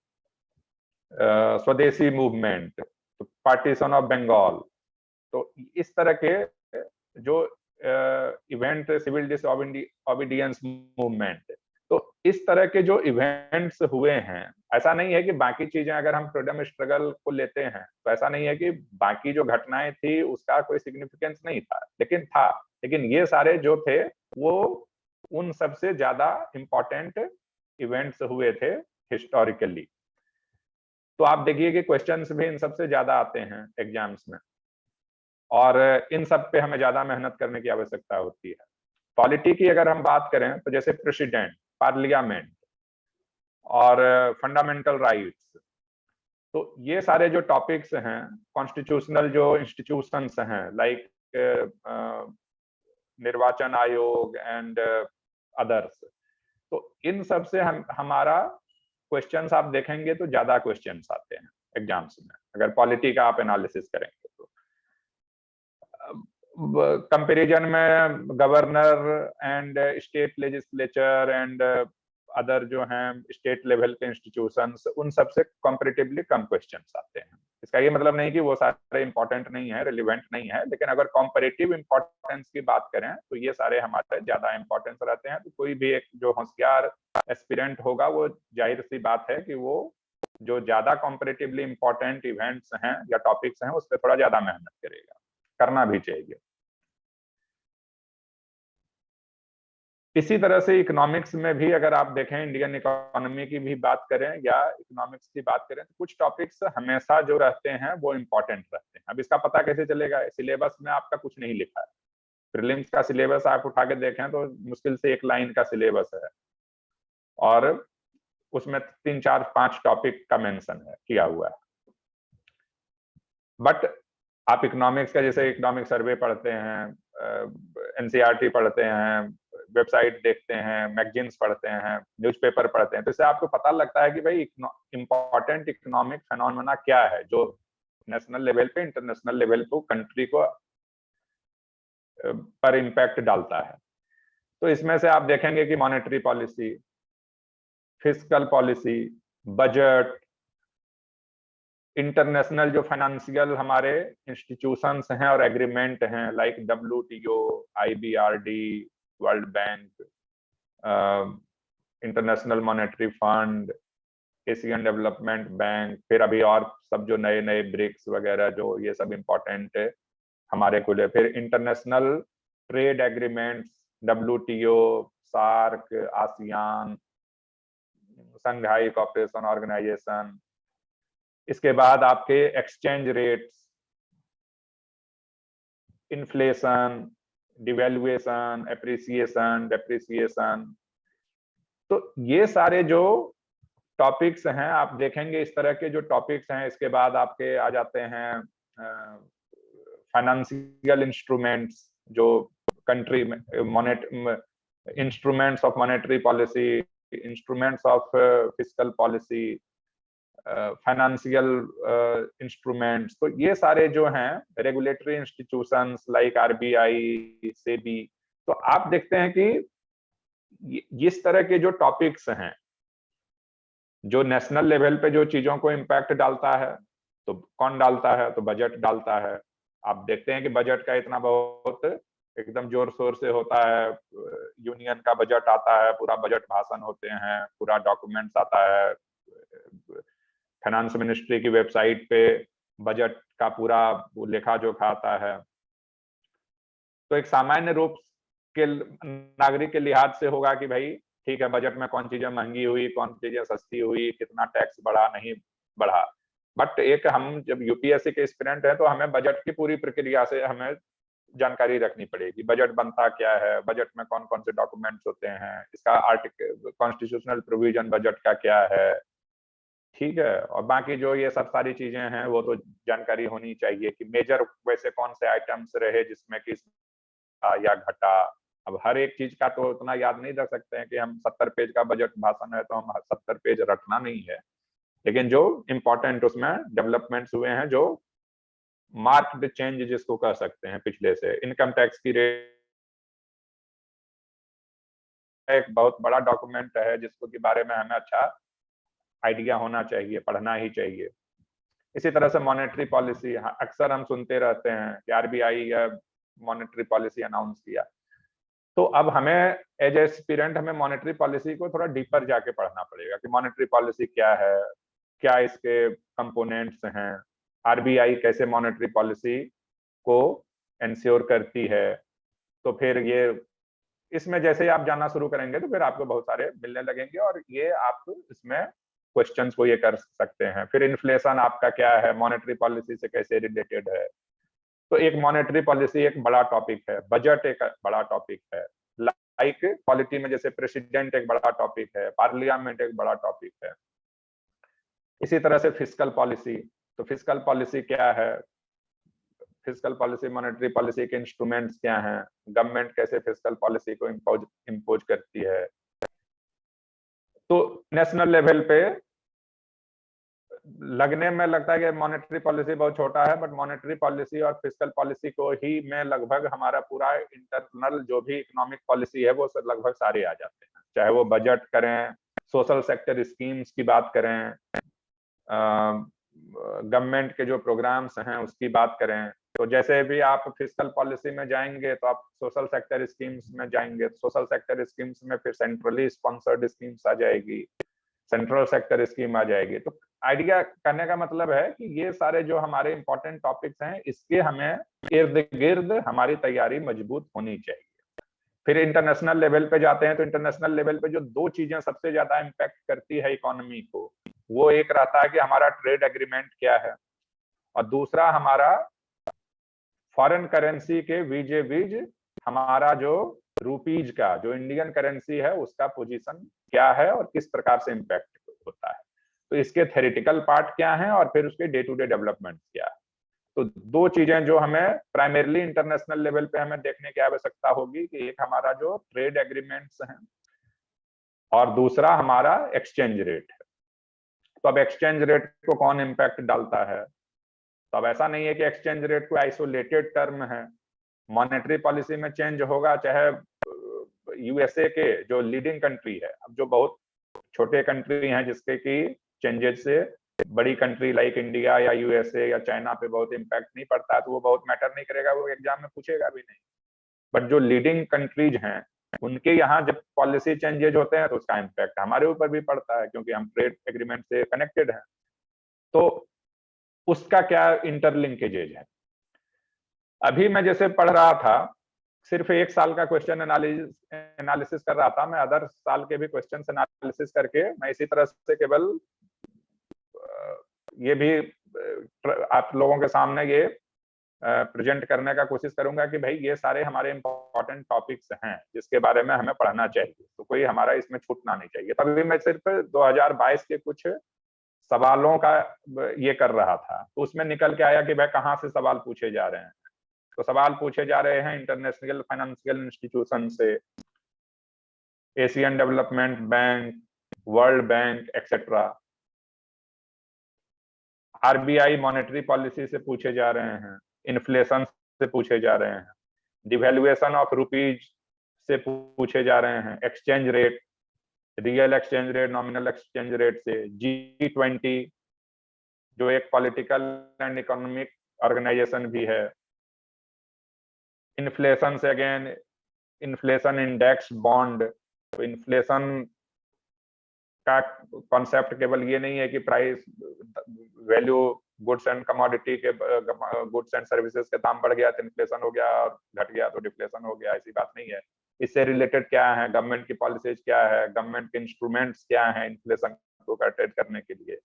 स्वदेशी मूवमेंट, तो पार्टीशन ऑफ बंगाल। तो इस तरह के जो इवेंट सिविल डिसओबीडियंस मूवमेंट। तो इस तरह के जो इवेंट्स हुए हैं, ऐसा नहीं है कि बाकी चीजें, अगर हम फ्रीडम स्ट्रगल को लेते हैं तो ऐसा नहीं है कि बाकी जो घटनाएं थी उसका कोई सिग्निफिकेंस नहीं था, लेकिन था। लेकिन ये सारे जो थे वो उन सबसे ज्यादा इंपॉर्टेंट इवेंट्स हुए थे हिस्टोरिकली। तो आप देखिए कि क्वेश्चंस भी इन सबसे ज्यादा आते हैं एग्जाम्स में, और इन सब पे हमें ज्यादा मेहनत करने की आवश्यकता होती है। पॉलिटी की अगर हम बात करें तो जैसे प्रेसिडेंट, पार्लियामेंट और फंडामेंटल राइट्स, तो ये सारे जो टॉपिक्स हैं, कॉन्स्टिट्यूशनल जो इंस्टीट्यूशंस हैं लाइक निर्वाचन आयोग एंड अदर्स, तो इन सब से हमारा क्वेश्चंस आप देखेंगे तो ज्यादा क्वेश्चंस आते हैं एग्जाम्स में, अगर पॉलिटी का आप एनालिसिस करेंगे तो। कंपैरिजन में governor and state legislature and other जो हैं स्टेट लेवल के इंस्टीट्यूशंस, उन सब से कंपैरेटिवली कम क्वेश्चंस आते हैं। इसका ये मतलब नहीं कि वो सारे इंपॉर्टेंट नहीं है, रिलेवेंट नहीं है, लेकिन अगर कंपैरेटिव इंपॉर्टेंस की बात करें तो ये सारे हमारे ज्यादा इंपॉर्टेंस रहते हैं। तो कोई भी एक जो होशियार एस्पिरेंट होगा, वो जाहिर सी बात है कि वो जो ज्यादा कंपैरेटिवली इंपॉर्टेंट इवेंट्स हैं या टॉपिक्स हैं उस पर थोड़ा ज्यादा मेहनत करेगा, करना भी चाहिए। इसी तरह से इकोनॉमिक्स में भी अगर आप देखें, इंडियन इकोनॉमी की भी बात करें या इकोनॉमिक्स की बात करें, तो कुछ टॉपिक्स हमेशा जो रहते हैं वो इम्पोर्टेंट रहते हैं। अब इसका पता कैसे चलेगा? सिलेबस में आपका कुछ नहीं लिखा है। प्रीलिम्स का सिलेबस आप उठा के देखें तो मुश्किल से 1 लाइन का सिलेबस है, और उसमें 3, 4, 5 टॉपिक का मेंशन है, किया हुआ है। बट आप इकोनॉमिक्स का जैसे इकोनॉमिक सर्वे पढ़ते हैं, एनसीईआरटी पढ़ते हैं, वेबसाइट देखते हैं, मैगजीन्स पढ़ते हैं, न्यूज़पेपर पढ़ते हैं, तो इससे आपको पता लगता है कि भाई इंपॉर्टेंट इकोनॉमिक फेनोमेना क्या है जो नेशनल लेवल पे, इंटरनेशनल लेवल पे कंट्री को पर इम्पैक्ट डालता है। तो इसमें से आप देखेंगे कि monetary policy, fiscal policy, budget, international जो फाइनेंशियल हमारे इंस्टीट्यूशंस हैं और एग्रीमेंट हैं like WTO, IBRD, world bank, international monetary fund, Asian development bank, फिर अभी और सब जो नए नए ब्रिक्स वगैरह, जो ये सब इंपॉर्टेंट है हमारे को लिए। फिर international trade agreements, WTO, SAARC, ASEAN, Shanghai cooperation organisation. इसके बाद आपके exchange rates, inflation, devaluation, appreciation, depreciation. तो ये सारे जो टॉपिक्स हैं, आप देखेंगे इस तरह के जो टॉपिक्स हैं। इसके बाद आपके आ जाते हैं फाइनेंशियल इंस्ट्रूमेंट्स, जो कंट्री में instruments of monetary policy, instruments of fiscal policy, financial instruments. तो ये सारे जो हैं regulatory institutions like RBI, SEBI। तो आप देखते हैं कि इस तरह के जो टॉपिक्स हैं जो नेशनल लेवल पे जो चीजों को इम्पैक्ट डालता है, तो कौन डालता है? तो बजट डालता है। आप देखते हैं कि बजट का इतना बहुत एकदम जोर शोर से होता है, यूनियन का बजट आता है, पूरा बजट भाषण होते हैं, पूरा डॉक्यूमेंट्स आता है, फाइनेंस मिनिस्ट्री की वेबसाइट पे बजट का पूरा लेखा जोखा आता है। तो एक सामान्य रूप के नागरिक के लिहाज से होगा कि भाई ठीक है, बजट में कौन चीजें महंगी हुई, कौन चीजें सस्ती हुई, कितना टैक्स बढ़ा, नहीं बढ़ा। बट एक हम जब यूपीएससी के एस्पिरेंट हैं तो हमें बजट की पूरी प्रक्रिया से हमें जानकारी रखनी पड़ेगी। बजट बनता क्या है, बजट में कौन कौन से डॉक्यूमेंट्स होते हैं, इसका आर्टिकल, कॉन्स्टिट्यूशनल प्रोविजन बजट का क्या है, ठीक है। और बाकी जो ये सब सारी चीजें हैं वो तो जानकारी होनी चाहिए कि मेजर वैसे कौन से आइटम्स रहे जिसमें कि या घटा। अब हर एक चीज का तो उतना याद नहीं रख सकते हैं कि हम 70 पेज का बजट भाषण है तो हम 70 पेज रखना नहीं है, लेकिन जो इम्पोर्टेंट उसमें डेवलपमेंट्स हुए हैं, जो मार्क्ड चेंज जिसको कह सकते हैं पिछले से, इनकम टैक्स की रेट एक बहुत बड़ा डॉक्यूमेंट है जिसको के बारे में हमें अच्छा आइडिया होना चाहिए, पढ़ना ही चाहिए। इसी तरह से मॉनेटरी पॉलिसी, अक्सर हम सुनते रहते हैं कि RBI या मॉनेटरी पॉलिसी अनाउंस किया। तो अब हमें एज एस्पिरेंट हमें मॉनेटरी पॉलिसी को थोड़ा डीपर जाके पढ़ना पड़ेगा कि मॉनेटरी पॉलिसी क्या है, क्या इसके कंपोनेंट्स हैं, आरबीआई कैसे मॉनेटरी पॉलिसी को इंश्योर करती है। तो फिर ये इसमें जैसे ही आप जानना शुरू करेंगे तो फिर आपको बहुत सारे मिलने लगेंगे और ये आप इसमें क्वेश्चंस को ये कर सकते हैं। फिर इन्फ्लेशन आपका क्या है, मॉनेटरी पॉलिसी से कैसे रिलेटेड है। तो एक मॉनेटरी पॉलिसी एक बड़ा टॉपिक है, बजट एक बड़ा टॉपिक है, लाइक पॉलिटी में जैसे प्रेसिडेंट एक बड़ा टॉपिक है, पार्लियामेंट एक बड़ा टॉपिक है। इसी तरह से फिस्कल पॉलिसी, तो फिस्कल पॉलिसी क्या है, फिस्कल पॉलिसी मॉनेटरी पॉलिसी के इंस्ट्रूमेंट्स क्या हैं, गवर्नमेंट कैसे फिस्कल पॉलिसी को इम्पोज करती है। तो नेशनल लेवल पे लगने में लगता है कि मॉनेटरी पॉलिसी बहुत छोटा है, बट मॉनेटरी पॉलिसी और फिस्कल पॉलिसी को ही में लगभग हमारा पूरा इंटरनल जो भी इकोनॉमिक पॉलिसी है वो लगभग सारे आ जाते हैं। चाहे वो बजट करें, सोशल सेक्टर स्कीम्स की बात करें, गवर्नमेंट के जो प्रोग्राम्स हैं उसकी बात करें। तो जैसे भी आप फिस्कल पॉलिसी में जाएंगे तो आप सोशल सेक्टर स्कीम्स में जाएंगे, सोशल सेक्टर स्कीम्स में फिर सेंट्रली स्पॉन्सर्ड स्कीम्स आ जाएगी, सेंट्रल सेक्टर स्कीम आ जाएगी। तो आइडिया करने का मतलब है कि ये सारे जो हमारे इंपॉर्टेंट टॉपिक्स हैं इसके हमें इर्द गिर्द हमारी तैयारी मजबूत होनी चाहिए। फिर इंटरनेशनल लेवल पे जाते हैं तो इंटरनेशनल लेवल पे जो दो चीजें सबसे ज्यादा इम्पैक्ट करती है इकोनॉमी को, वो एक रहता है कि हमारा ट्रेड एग्रीमेंट क्या है, और दूसरा हमारा फॉरेन करेंसी के वीजे वीज हमारा जो रुपीज का जो इंडियन करेंसी है उसका पोजीशन क्या है और किस प्रकार से इम्पैक्ट होता है। तो इसके थेरिटिकल पार्ट क्या है और फिर उसके डे टू डे डेवलपमेंट क्या है। तो दो चीजें जो हमें प्राइमरली इंटरनेशनल लेवल पे हमें देखने की आवश्यकता होगी कि एक हमारा जो ट्रेड एग्रीमेंट्स हैं और दूसरा हमारा एक्सचेंज रेट है। तो अब एक्सचेंज रेट को कौन इम्पैक्ट डालता है, तो अब ऐसा नहीं है कि एक्सचेंज रेट को आइसोलेटेड टर्म है, मॉनेटरी पॉलिसी में चेंज होगा चाहे यूएसए के जो लीडिंग कंट्री है, अब जो बहुत छोटे कंट्री हैं जिसके की चेंजेस से बड़ी कंट्री लाइक इंडिया या यूएसए या चाइना पे बहुत इम्पैक्ट नहीं पड़ता है तो वो बहुत मैटर नहीं करेगा, वो एग्जाम में पूछेगा भी नहीं। बट जो लीडिंग कंट्रीज हैं उनके यहाँ जब पॉलिसी चेंजेज होते हैं तो उसका इम्पैक्ट हमारे ऊपर भी पड़ता है क्योंकि हम ट्रेड एग्रीमेंट से कनेक्टेड हैं। तो उसका क्या इंटरलिंकेजेज है। अभी मैं जैसे पढ़ रहा था, सिर्फ एक साल का क्वेश्चन एनालिसिस कर रहा था, मैं अदर साल के भी क्वेश्चन एनालिसिस करके मैं इसी तरह से केवल ये भी आप लोगों के सामने ये प्रेजेंट करने का कोशिश करूंगा कि भाई ये सारे हमारे इंपॉर्टेंट टॉपिक्स हैं जिसके बारे में हमें पढ़ना चाहिए, तो कोई हमारा इसमें छूटना नहीं चाहिए। तभी मैं सिर्फ 2022 के कुछ सवालों का ये कर रहा था, तो उसमें निकल के आया कि भाई कहाँ से सवाल पूछे जा रहे हैं। तो सवाल पूछे जा रहे हैं इंटरनेशनल फाइनेंशियल इंस्टीट्यूशन से, Asian development bank, world bank etcetera. RBI monetary policy से पूछे जा रहे हैं, इन्फ्लेशन से पूछे जा रहे हैं, डिवैल्यूएशन ऑफ रुपीज से पूछे जा रहे हैं, exchange rate, real exchange rate, nominal exchange rate से, G20 जो एक पॉलिटिकल एंड इकोनॉमिक ऑर्गेनाइजेशन भी है, इन्फ्लेशन से अगेन इन्फ्लेशन इंडेक्स बॉन्ड। तो इन्फ्लेशन का कॉन्सेप्ट केवल ये नहीं है कि price value goods and commodity के गुड्स एंड सर्विसेज के दाम बढ़ गया तो इन्फ्लेशन हो गया और घट गया तो डिफ्लेशन हो गया, ऐसी बात नहीं है। इससे रिलेटेड क्या है, गवर्नमेंट की पॉलिसीज क्या है, गवर्नमेंट के इंस्ट्रूमेंट्स क्या है इन्फ्लेशन को कंटेन करने के लिए।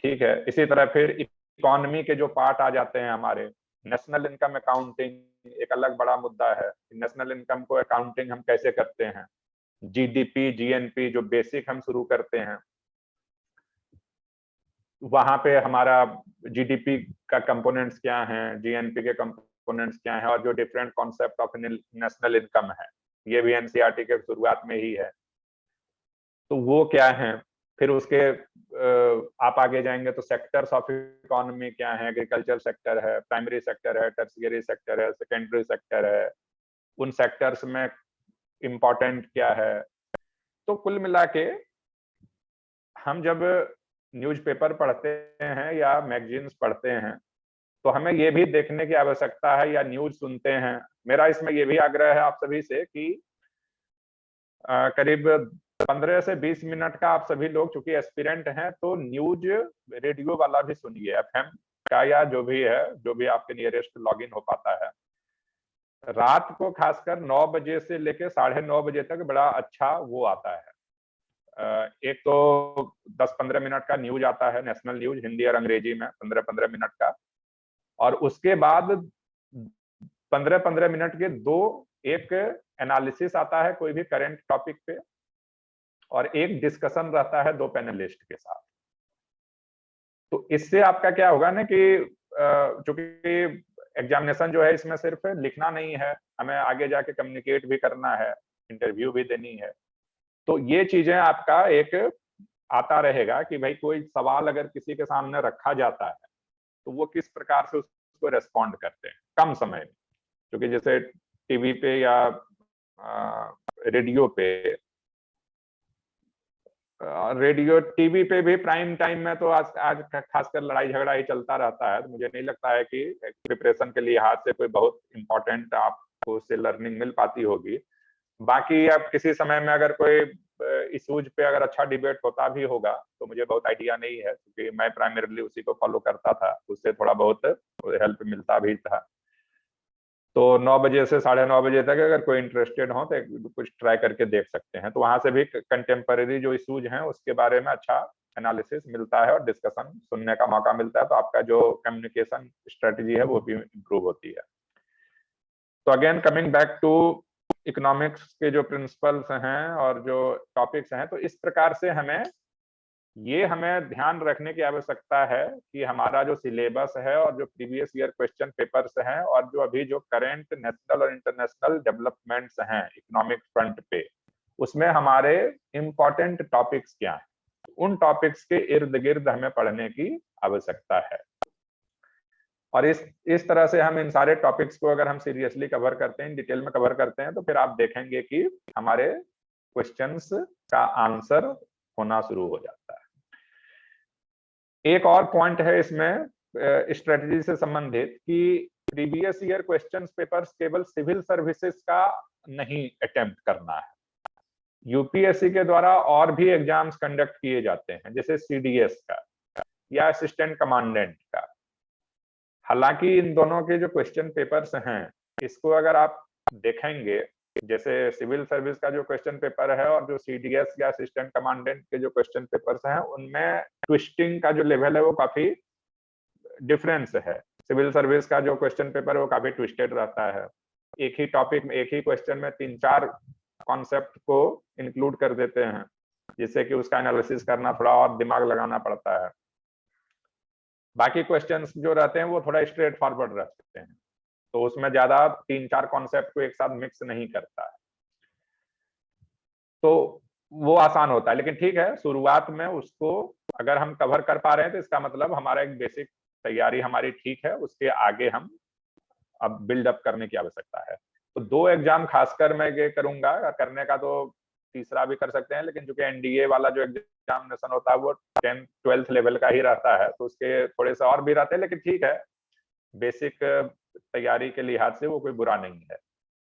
ठीक है, इसी तरह फिर इकोनॉमी के जो पार्ट आ जाते हैं हमारे, नेशनल इनकम अकाउंटिंग एक अलग बड़ा मुद्दा है। नेशनल इनकम को अकाउंटिंग हम कैसे करते हैं, जीडीपी जीएनपी जो बेसिक हम शुरू करते हैं, वहां पे हमारा जीडीपी का कंपोनेंट्स क्या हैं, जीएनपी के कंपोनेंट्स क्या हैं, और जो different concept of national income है ये भी एनसीईआरटी के शुरुआत में ही है, तो वो क्या है। फिर उसके आप आगे जाएंगे तो सेक्टर्स ऑफ इकोनॉमी क्या है, एग्रीकल्चर सेक्टर है, प्राइमरी सेक्टर है, टर्शियरी सेक्टर है, सेकेंडरी सेक्टर है, उन सेक्टर्स में इम्पोर्टेंट क्या है। तो कुल मिला के हम जब न्यूज़पेपर पढ़ते हैं या मैगजीन्स पढ़ते हैं तो हमें ये भी देखने की आवश्यकता है, या न्यूज सुनते हैं, मेरा इसमें ये भी आग्रह है आप सभी से कि करीब 15 से 20 मिनट का आप सभी लोग चूंकि एस्पिरेंट हैं तो न्यूज रेडियो वाला भी सुनिए, एफएम का या जो भी है, जो भी आपके नियरेस्ट लॉगिन हो पाता है। रात को खासकर 9 बजे से लेके 9:30 बजे तक बड़ा अच्छा वो आता है। एक तो 10-15 मिनट का न्यूज आता है, नेशनल न्यूज हिंदी और अंग्रेजी में 15-15 मिनट का, और उसके बाद 15-15 मिनट के दो एक एनालिसिस आता है कोई भी करंट टॉपिक पे, और एक डिस्कशन रहता है दो पैनलिस्ट के साथ। तो इससे आपका क्या होगा ना कि चूंकि एग्जामिनेशन जो है इसमें सिर्फ लिखना नहीं है, हमें आगे जाके कम्युनिकेट भी करना है, इंटरव्यू भी देनी है। तो ये चीजें आपका एक आता रहेगा कि भाई कोई सवाल अगर किसी के सामने रखा जाता है तो वो किस प्रकार से उसको रेस्पॉन्ड करते हैं कम समय में। क्योंकि जैसे टीवी पे या रेडियो टीवी पे भी प्राइम टाइम में तो आज खासकर लड़ाई झगड़ा ही चलता रहता है। तो मुझे नहीं लगता है कि प्रिपरेशन के लिहाज से कोई बहुत इंपॉर्टेंट आपको उससे लर्निंग मिल पाती होगी। बाकी अब किसी समय में अगर कोई इशूज पे अगर अच्छा डिबेट होता भी होगा तो मुझे बहुत आइडिया नहीं है, क्योंकि मैं प्राइमरीली उसी को फॉलो करता था, उससे थोड़ा बहुत हेल्प मिलता भी था। तो 9 बजे से 9:30 बजे तक अगर कोई इंटरेस्टेड हो तो कुछ ट्राई करके देख सकते हैं। तो वहां से भी कंटेम्पररी जो इशूज हैं उसके बारे में अच्छा एनालिसिस मिलता है और डिस्कशन सुनने का मौका मिलता है, तो आपका जो कम्युनिकेशन स्ट्रेटजी है वो भी इम्प्रूव होती है। तो again coming back to economics के जो प्रिंसिपल्स हैं और जो टॉपिक्स हैं, तो इस प्रकार से हमें ध्यान रखने की आवश्यकता है कि हमारा जो सिलेबस है और जो प्रीवियस ईयर क्वेश्चन पेपर्स हैं और जो अभी जो करंट नेशनल और इंटरनेशनल डेवलपमेंट्स हैं इकोनॉमिक फ्रंट पे, उसमें हमारे इंपॉर्टेंट टॉपिक्स क्या हैं, उन टॉपिक्स के इर्द गिर्द हमें पढ़ने की आवश्यकता है। और इस तरह से हम इन सारे टॉपिक्स को अगर हम सीरियसली कवर करते हैं, डिटेल में कवर करते हैं, तो फिर आप देखेंगे कि हमारे क्वेश्चंस का आंसर होना शुरू हो जाता है। एक और पॉइंट है इसमें स्ट्रेटजी से संबंधित कि प्रीवियस ईयर क्वेश्चंस पेपर्स केवल सिविल सर्विसेज का नहीं अटेम्प्ट करना है, यूपीएससी के द्वारा और भी एग्जाम्स कंडक्ट किए जाते हैं, जैसे सीडीएस का या असिस्टेंट कमांडेंट का। हालांकि इन दोनों के जो क्वेश्चन पेपर्स हैं इसको अगर आप देखेंगे, जैसे सिविल सर्विस का जो क्वेश्चन पेपर है और जो सीडीएस या असिस्टेंट कमांडेंट के जो क्वेश्चन पेपर्स हैं, उनमें ट्विस्टिंग का जो लेवल है वो काफी डिफरेंस है। सिविल सर्विस का जो क्वेश्चन पेपर है वो काफी ट्विस्टेड रहता है, एक ही टॉपिक में एक ही क्वेश्चन में 3-4 कॉन्सेप्ट को इंक्लूड कर देते हैं, जिससे कि उसका एनालिसिस करना थोड़ा और दिमाग लगाना पड़ता है। बाकी क्वेश्चंस जो रहते हैं वो थोड़ा स्ट्रेट फॉरवर्ड रहते हैं, तो उसमें ज्यादा 3-4 कॉन्सेप्ट को एक साथ मिक्स नहीं करता है, तो वो आसान होता है। लेकिन ठीक है, शुरुआत में उसको अगर हम कवर कर पा रहे हैं तो इसका मतलब हमारा एक बेसिक तैयारी हमारी ठीक है, उसके आगे हम अब बिल्डअप करने की आवश्यकता है। तो 2 एग्जाम खासकर मैं ये करूंगा, करने का तो तीसरा भी कर सकते हैं, लेकिन चूंकि एनडीए वाला जो एग्जामिनेशन होता है वो 10th-12th लेवल का ही रहता है, तो उसके थोड़े से और भी रहते हैं, लेकिन ठीक है, बेसिक तैयारी के लिहाज से वो कोई बुरा नहीं है।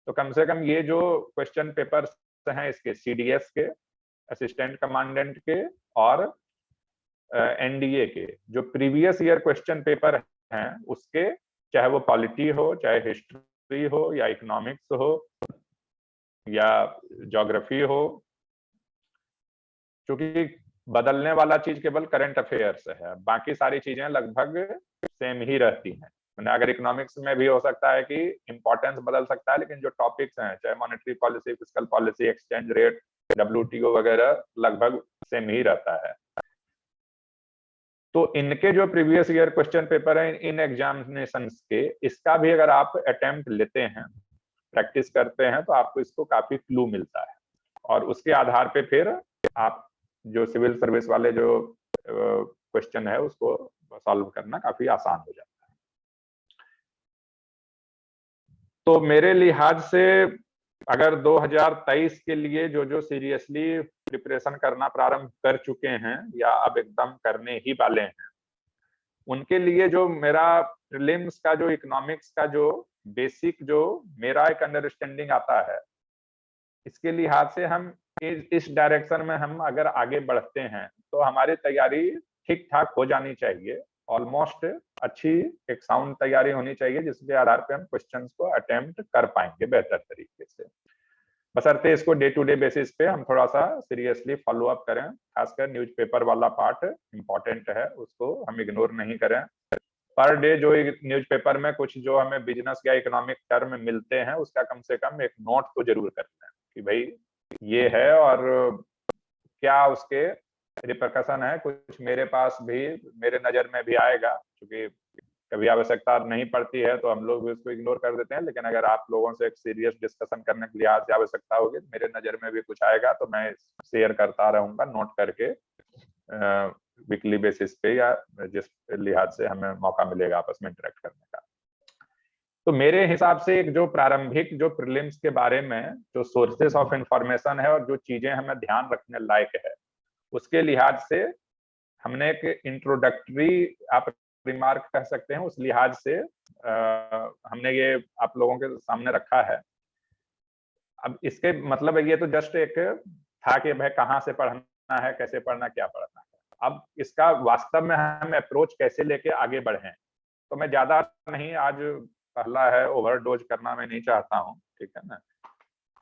तो कम से कम ये जो क्वेश्चन पेपर्स हैं इसके सीडीएस के, असिस्टेंट कमांडेंट के और एनडीए के जो प्रीवियस ईयर क्वेश्चन पेपर हैं उसके, चाहे वो पॉलिटी हो, चाहे हिस्ट्री हो, या इकोनॉमिक्स हो, या ज्योग्राफी हो, क्योंकि बदलने वाला चीज केवल करंट अफेयर्स है, बाकी सारी चीजें लगभग सेम ही रहती हैं। अगर इकोनॉमिक्स में भी हो सकता है कि इंपॉर्टेंस बदल सकता है, लेकिन जो टॉपिक्स हैं चाहे monetary policy, fiscal policy, exchange rate, WTO वगैरह, लगभग सेम ही रहता है। तो इनके जो प्रीवियस ईयर क्वेश्चन पेपर है इन एग्जामिनेशंस के, इसका भी अगर आप अटेम्प्ट लेते हैं, प्रैक्टिस करते हैं, तो आपको इसको काफी क्लू मिलता है, और उसके आधार पे फिर आप जो सिविल सर्विस वाले जो क्वेश्चन है उसको सॉल्व करना काफी आसान हो जाता है। तो मेरे लिहाज से अगर 2023 के लिए जो सीरियसली प्रिपरेशन करना प्रारंभ कर चुके हैं या अब एकदम करने ही वाले हैं, उनके लिए जो मेरा प्रीलिम्स का जो इकोनॉमिक्स का जो बेसिक जो मेरा एक अंडरस्टैंडिंग आता है, इसके लिहाज से हम इस डायरेक्शन में हम अगर आगे बढ़ते हैं तो हमारी तैयारी ठीक ठाक हो जानी चाहिए, ऑलमोस्ट अच्छी एक साउंड तैयारी होनी चाहिए, जिसके आधार पे हम क्वेश्चंस को अटेम्प्ट कर पाएंगे बेहतर तरीके से। बशर्ते इसको डे टू डे बेसिस पे हम थोड़ा सा सीरियसली फॉलो अप करें, खासकर न्यूज़पेपर वाला पार्ट इंपॉर्टेंट है, उसको हम इग्नोर नहीं करें। पर डे जो न्यूज़पेपर में कुछ जो हमें बिजनेस या इकोनॉमिक टर्म मिलते हैं, उसका कम से कम एक नोट तो जरूर कर लें कि भाई ये है और क्या उसके रिperकशन है, कुछ मेरे पास भी, मेरे नजर में भी आएगा। क्योंकि कभी आवश्यकता नहीं पड़ती है तो हम लोग भी उसको इग्नोर कर देते हैं, लेकिन अगर आप लोगों से एक सीरियस डिस्कशन करने के लिए आज आवश्यकता होगी, मेरे नजर में भी कुछ आएगा तो मैं शेयर करता रहूंगा नोट करके, वीकली बेसिस पे या जिस लिहाज से हमें मौका मिलेगा आपस में इंटरेक्ट करने का। तो मेरे हिसाब से एक जो प्रारंभिक जो प्रीलिम्स के बारे में जो सोर्सेस ऑफ इंफॉर्मेशन है और जो चीजें हमें ध्यान रखने लायक है, उसके लिहाज से हमने एक इंट्रोडक्टरी आप रिमार्क कह सकते हैं, उस लिहाज से हमने ये आप लोगों के सामने रखा है। अब इसके मतलब ये तो जस्ट एक था कि भाई कहाँ से पढ़ना है, कैसे पढ़ना, क्या पढ़ना है। अब इसका वास्तव में हम अप्रोच कैसे लेके आगे बढ़े, तो मैं ज्यादा नहीं, आज पहला है, ओवरडोज करना मैं नहीं चाहता हूँ, ठीक है ना।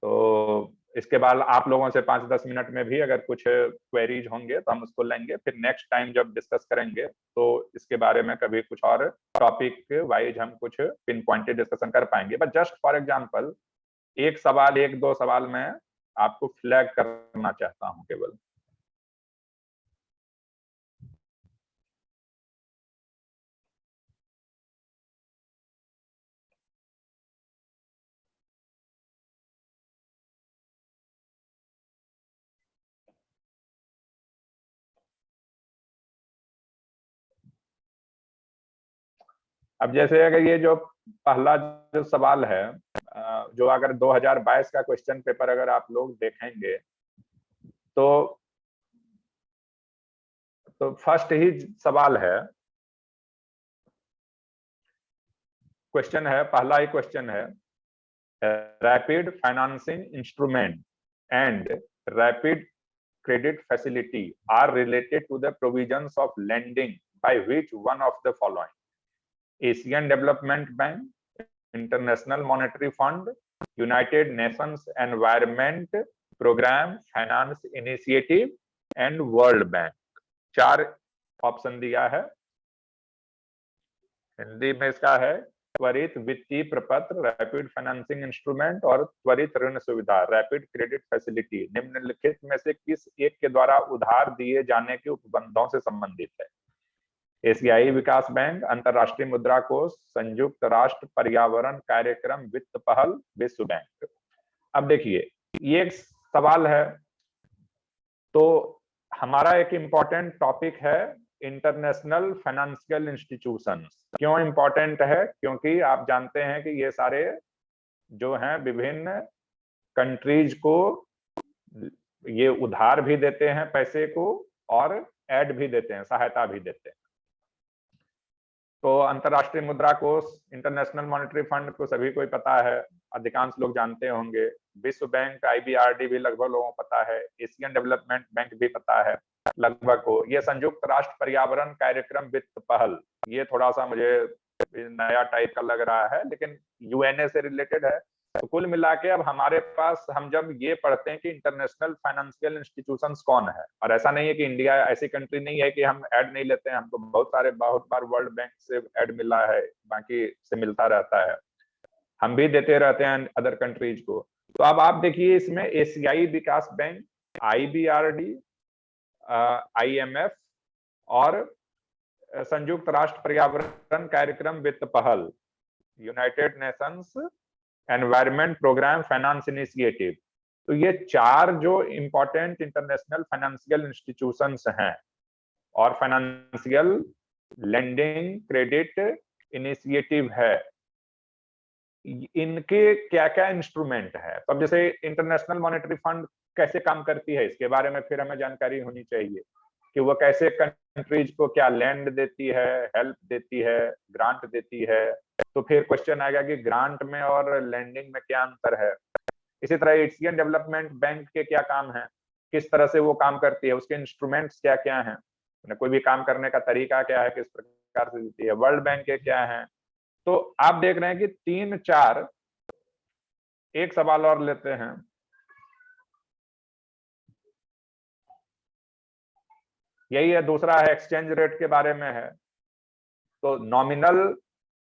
तो इसके बाद आप लोगों से 5-10 मिनट में भी अगर कुछ क्वेरीज होंगे तो हम उसको लेंगे, फिर नेक्स्ट टाइम जब डिस्कस करेंगे तो इसके बारे में कभी कुछ और टॉपिक वाइज हम कुछ पिन पॉइंटेड डिस्कशन कर पाएंगे। बट जस्ट फॉर एग्जांपल एक सवाल, एक दो सवाल मैं आपको फ्लैग करना चाहता हूं केवल। अब जैसे अगर ये जो पहला जो सवाल है, जो अगर 2022 का क्वेश्चन पेपर अगर आप लोग देखेंगे तो फर्स्ट ही सवाल है, क्वेश्चन है, पहला ही क्वेश्चन है, rapid financing instrument and rapid credit facility are related to the provisions of lending by which one of the following: Asian Development Bank, International Monetary Fund, United Nations Environment Program Finance Initiative and World Bank। 4 option दिया है। हिंदी में इसका है त्वरित वित्तीय प्रपत्र, rapid financing instrument, और त्वरित ऋण सुविधा, रैपिड क्रेडिट फैसिलिटी निम्नलिखित में से किस एक के द्वारा उधार दिए जाने के उपबंधों से संबंधित है? एशियाई विकास बैंक, अंतरराष्ट्रीय मुद्रा कोष, संयुक्त राष्ट्र पर्यावरण कार्यक्रम वित्त पहल, विश्व बैंक। अब देखिए ये एक सवाल है, तो हमारा एक इंपॉर्टेंट टॉपिक है इंटरनेशनल फाइनेंशियल इंस्टीट्यूशंस। क्यों इंपॉर्टेंट है? क्योंकि आप जानते हैं कि ये सारे जो हैं विभिन्न कंट्रीज को ये उधार भी देते हैं पैसे को, और ऐड भी देते हैं, सहायता भी देते हैं। तो अंतरराष्ट्रीय मुद्रा कोष, इंटरनेशनल मॉनेटरी फंड को सभी को ही पता है, अधिकांश लोग जानते होंगे। विश्व बैंक, IBRD भी लगभग लोगों को पता है। एशियन डेवलपमेंट बैंक भी पता है लगभग को। ये संयुक्त राष्ट्र पर्यावरण कार्यक्रम वित्त पहल, ये थोड़ा सा मुझे नया टाइप का लग रहा है, लेकिन UNA से रिलेटेड है। तो कुल मिला के अब हमारे पास, हम जब ये पढ़ते हैं कि इंटरनेशनल फाइनेंशियल इंस्टीट्यूशंस कौन है, और ऐसा नहीं है कि इंडिया ऐसी कंट्री नहीं है कि हम ऐड नहीं लेते हैं, हमको बहुत बार वर्ल्ड बैंक से ऐड मिला है, बाकी से मिलता रहता है, हम भी देते रहते हैं अदर कंट्रीज को। तो अब आप देखिए इसमें एशियाई विकास बैंक, IBRD, IMF और संयुक्त राष्ट्र पर्यावरण कार्यक्रम वित्त पहल, United Nations environment programme finance initiative, तो ये 4 जो इंपॉर्टेंट इंटरनेशनल फाइनेंशियल इंस्टीट्यूशंस हैं और फाइनेंशियल लेंडिंग क्रेडिट इनिशिएटिव है, इनके क्या क्या इंस्ट्रूमेंट है। तो अब जैसे इंटरनेशनल मॉनेटरी फंड कैसे काम करती है, इसके बारे में फिर हमें जानकारी होनी चाहिए। कि वो कैसे कंट्रीज को क्या लैंड देती है, हेल्प देती है, ग्रांट देती है। तो फिर क्वेश्चन आएगा कि ग्रांट में और लैंडिंग में क्या अंतर है। इसी तरह एशियन डेवलपमेंट बैंक के क्या काम है, किस तरह से वो काम करती है, उसके इंस्ट्रूमेंट्स क्या क्या हैं, कोई भी काम करने का तरीका क्या है, किस प्रकार से देती है। वर्ल्ड बैंक के क्या है। तो आप देख रहे हैं कि 3-4। एक सवाल और लेते हैं। यही है, दूसरा है एक्सचेंज रेट के बारे में है। तो नॉमिनल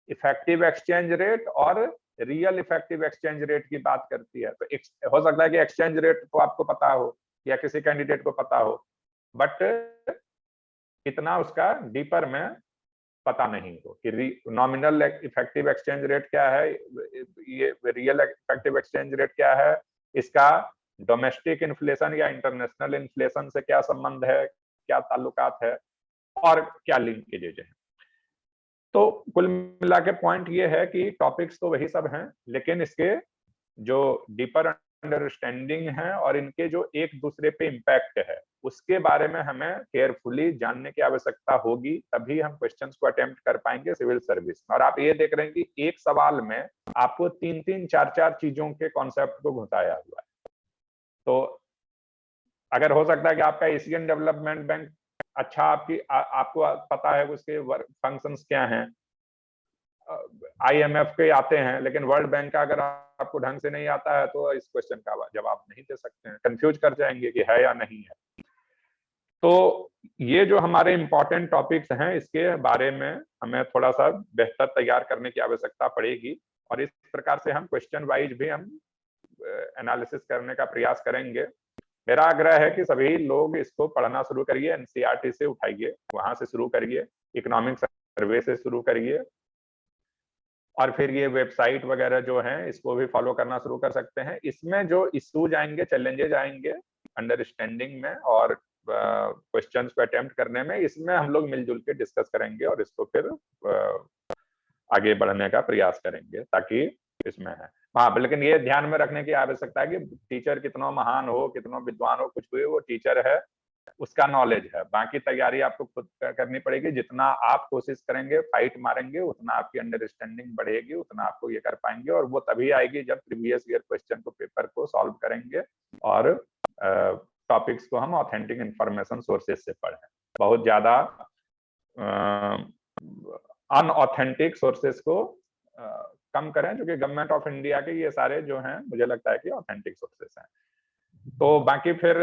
इफेक्टिव एक्सचेंज रेट और रियल इफेक्टिव एक्सचेंज रेट की बात करती है। तो हो सकता है कि एक्सचेंज रेट तो आपको पता हो या किसी कैंडिडेट को पता हो, बट इतना उसका डीपर में पता नहीं हो कि नॉमिनल इफेक्टिव एक्सचेंज रेट क्या है, ये रियल इफेक्टिव एक्सचेंज रेट क्या है, इसका डोमेस्टिक इन्फ्लेशन या इंटरनेशनल इन्फ्लेशन से क्या संबंध है, क्या ताल्लुकात है और क्या लिंकेजेज है। तो कुल मिला के पॉइंट ये है कि टॉपिक्स तो वही सब हैं, लेकिन इसके जो डीपर अंडरस्टैंडिंग है और इनके जो एक दूसरे पे इम्पैक्ट है, उसके बारे में हमें केयरफुली जानने की आवश्यकता होगी, तभी हम क्वेश्चंस को अटेम्प्ट कर पाएंगे सिविल सर्विस में। और आप ये देख रहे हैं कि एक सवाल में आपको 3-3, 4-4 चीजों के कॉन्सेप्ट को घुसाया हुआ है। तो अगर हो सकता है कि आपका एशियन डेवलपमेंट बैंक अच्छा आपको पता है उसके फंक्शंस क्या हैं, IMF के आते हैं, लेकिन वर्ल्ड बैंक का अगर आपको ढंग से नहीं आता है तो इस क्वेश्चन का जवाब नहीं दे सकते हैं, कंफ्यूज कर जाएंगे कि है या नहीं है। तो ये जो हमारे इंपॉर्टेंट टॉपिक्स हैं, इसके बारे में हमें थोड़ा सा बेहतर तैयार करने की आवश्यकता पड़ेगी, और इस प्रकार से हम क्वेश्चन वाइज भी हम एनालिसिस करने का प्रयास करेंगे। मेरा आग्रह है कि सभी लोग इसको पढ़ना शुरू करिए, एनसीईआरटी से उठाइए, वहां से शुरू करिए, इकोनॉमिक सर्वे से शुरू करिए, और फिर ये वेबसाइट वगैरह जो है इसको भी फॉलो करना शुरू कर सकते हैं। इसमें जो इश्यूज आएंगे, चैलेंजेस आएंगे अंडरस्टैंडिंग में और क्वेश्चंस को अटेम्प्ट करने में, इसमें हम लोग मिलजुल के डिस्कस करेंगे और इसको फिर आगे बढ़ने का प्रयास करेंगे, ताकि इसमें है। हाँ, लेकिन ये ध्यान में रखने की आवश्यकता है कि टीचर कितना महान हो, कितना विद्वान हो, कुछ भी, वो टीचर है, उसका नॉलेज है, बाकी तैयारी आपको खुद करनी पड़ेगी। जितना आप कोशिश करेंगे, फाइट मारेंगे, उतना आपकी अंडरस्टैंडिंग बढ़ेगी, उतना आपको ये कर पाएंगे, और वो तभी आएगी जब प्रीवियस ईयर क्वेश्चन को, पेपर को सॉल्व करेंगे और टॉपिक्स को हम ऑथेंटिक इंफॉर्मेशन सोर्सेज से पढ़ें। बहुत ज्यादा अनऑथेंटिक सोर्सेज को कम करें, जो कि गवर्नमेंट ऑफ इंडिया के ये सारे जो हैं, मुझे लगता है कि ऑथेंटिक सोर्सेज हैं। तो बाकी फिर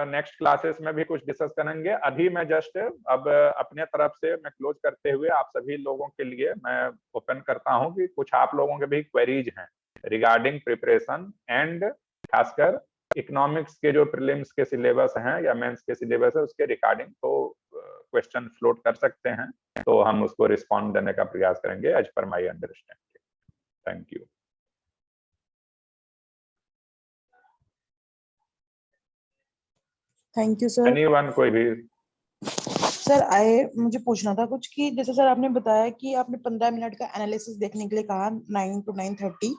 नेक्स्ट क्लासेस में भी कुछ डिस्कस करेंगे। अभी मैं जस्ट अब अपने तरफ से मैं क्लोज करते हुए आप सभी लोगों के लिए मैं ओपन करता हूं कि कुछ आप लोगों के भी क्वेरीज हैं रिगार्डिंग प्रिपरेशन एंड खासकर इकोनॉमिक्स के जो प्रीलिम्स के सिलेबस हैं या मेंस के सिलेबस है उसके रिगार्डिंग, तो क्वेश्चन फ्लोट कर सकते हैं, तो हम उसको रिस्पॉन्ड देने का प्रयास करेंगे as per my understanding. Thank you. Thank you sir. Anyone, कोई भी? सर मुझे पूछना था कुछ कि जैसे सर आपने बताया कि आपने 15 मिनट का एनालिसिस देखने के लिए कहा 9 to 9:30।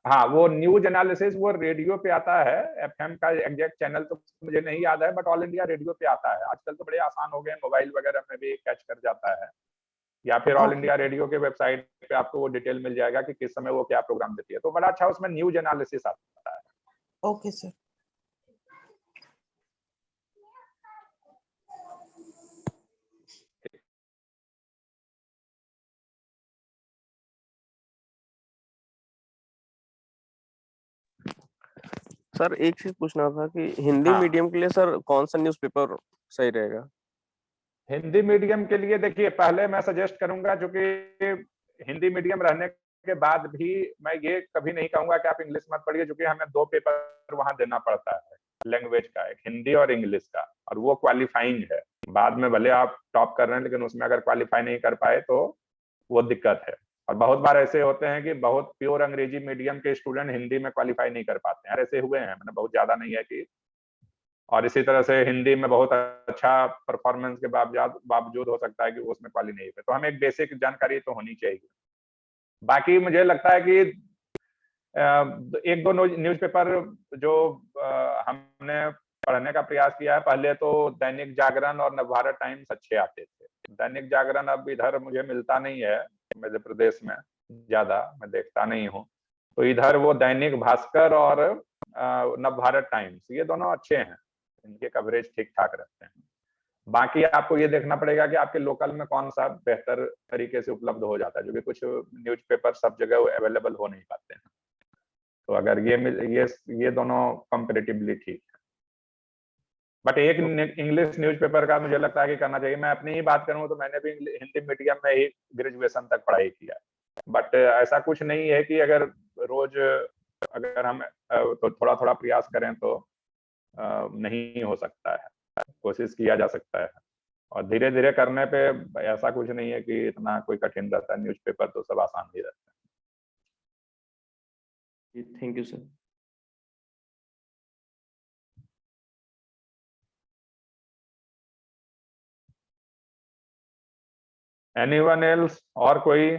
हाँ, वो न्यूज एनालिसिस वो रेडियो पे आता है, FM का एग्जैक्ट चैनल तो मुझे नहीं याद है, बट ऑल इंडिया रेडियो पे आता है। आजकल तो बड़े आसान हो गए, मोबाइल वगैरह में भी कैच कर जाता है, या फिर ऑल इंडिया रेडियो के वेबसाइट पे आपको वो डिटेल मिल जाएगा कि किस समय वो क्या प्रोग्राम देती है। तो बड़ा अच्छा उसमें न्यूज एनालिसिस आता है। Okay sir. सर एक चीज पूछना था कि हिंदी हाँ, मीडियम के लिए सर कौन सा न्यूज़पेपर सही रहेगा? हिंदी मीडियम के लिए देखिए, पहले मैं सजेस्ट करूंगा, जो कि हिंदी मीडियम रहने के बाद भी मैं ये कभी नहीं कहूंगा कि आप इंग्लिश मत पढ़िए, क्योंकि हमें 2 पेपर वहां देना पड़ता है लैंग्वेज का, एक हिंदी और इंग्लिश का, और वो क्वालिफाइंग है। बाद में भले आप टॉप कर रहे हैं, लेकिन उसमें अगर क्वालिफाई नहीं कर पाए तो वो दिक्कत है। और बहुत बार ऐसे होते हैं कि बहुत प्योर अंग्रेजी मीडियम के स्टूडेंट हिंदी में क्वालिफाई नहीं कर पाते हैं, ऐसे हुए हैं, मैंने बहुत ज्यादा नहीं है कि। और इसी तरह से हिंदी में बहुत अच्छा परफॉर्मेंस के बावजूद हो सकता है कि वो उसमें क्वाली नहीं है। तो हमें एक बेसिक जानकारी तो होनी चाहिए। बाकी मुझे लगता है कि एक दो न्यूज़पेपर जो हमने पढ़ने पढ़ने का प्रयास किया है। पहले तो दैनिक जागरण और नवभारत टाइम्स अच्छे आते थे। दैनिक जागरण अब इधर मुझे मिलता नहीं है, मध्य प्रदेश में ज्यादा मैं देखता नहीं हूँ, तो इधर वो दैनिक भास्कर और नवभारत टाइम्स, ये दोनों अच्छे हैं, इनके कवरेज ठीक ठाक रहते हैं। बाकी आपको ये देखना पड़ेगा कि आपके लोकल में कौन सा बेहतर तरीके से उपलब्ध हो जाता है, जो कि कुछ न्यूज़पेपर सब जगह अवेलेबल हो नहीं पाते हैं। तो अगर ये दोनों कंपैरेटिवली ठीक है। बट एक इंग्लिश न्यूज़पेपर का मुझे लगता है कि करना चाहिए। मैं अपनी ही बात करूं तो मैंने भी हिंदी मीडियम में ही ग्रेजुएशन तक पढ़ाई किया, बट ऐसा कुछ नहीं है कि अगर रोज अगर हम तो थोड़ा थोड़ा प्रयास करें तो नहीं हो सकता है, कोशिश किया जा सकता है। और धीरे धीरे करने पे ऐसा कुछ नहीं है कि इतना कोई कठिन रहता है, न्यूज़पेपर तो सब आसान ही रहता है। Thank you sir. Anyone else? और कोई,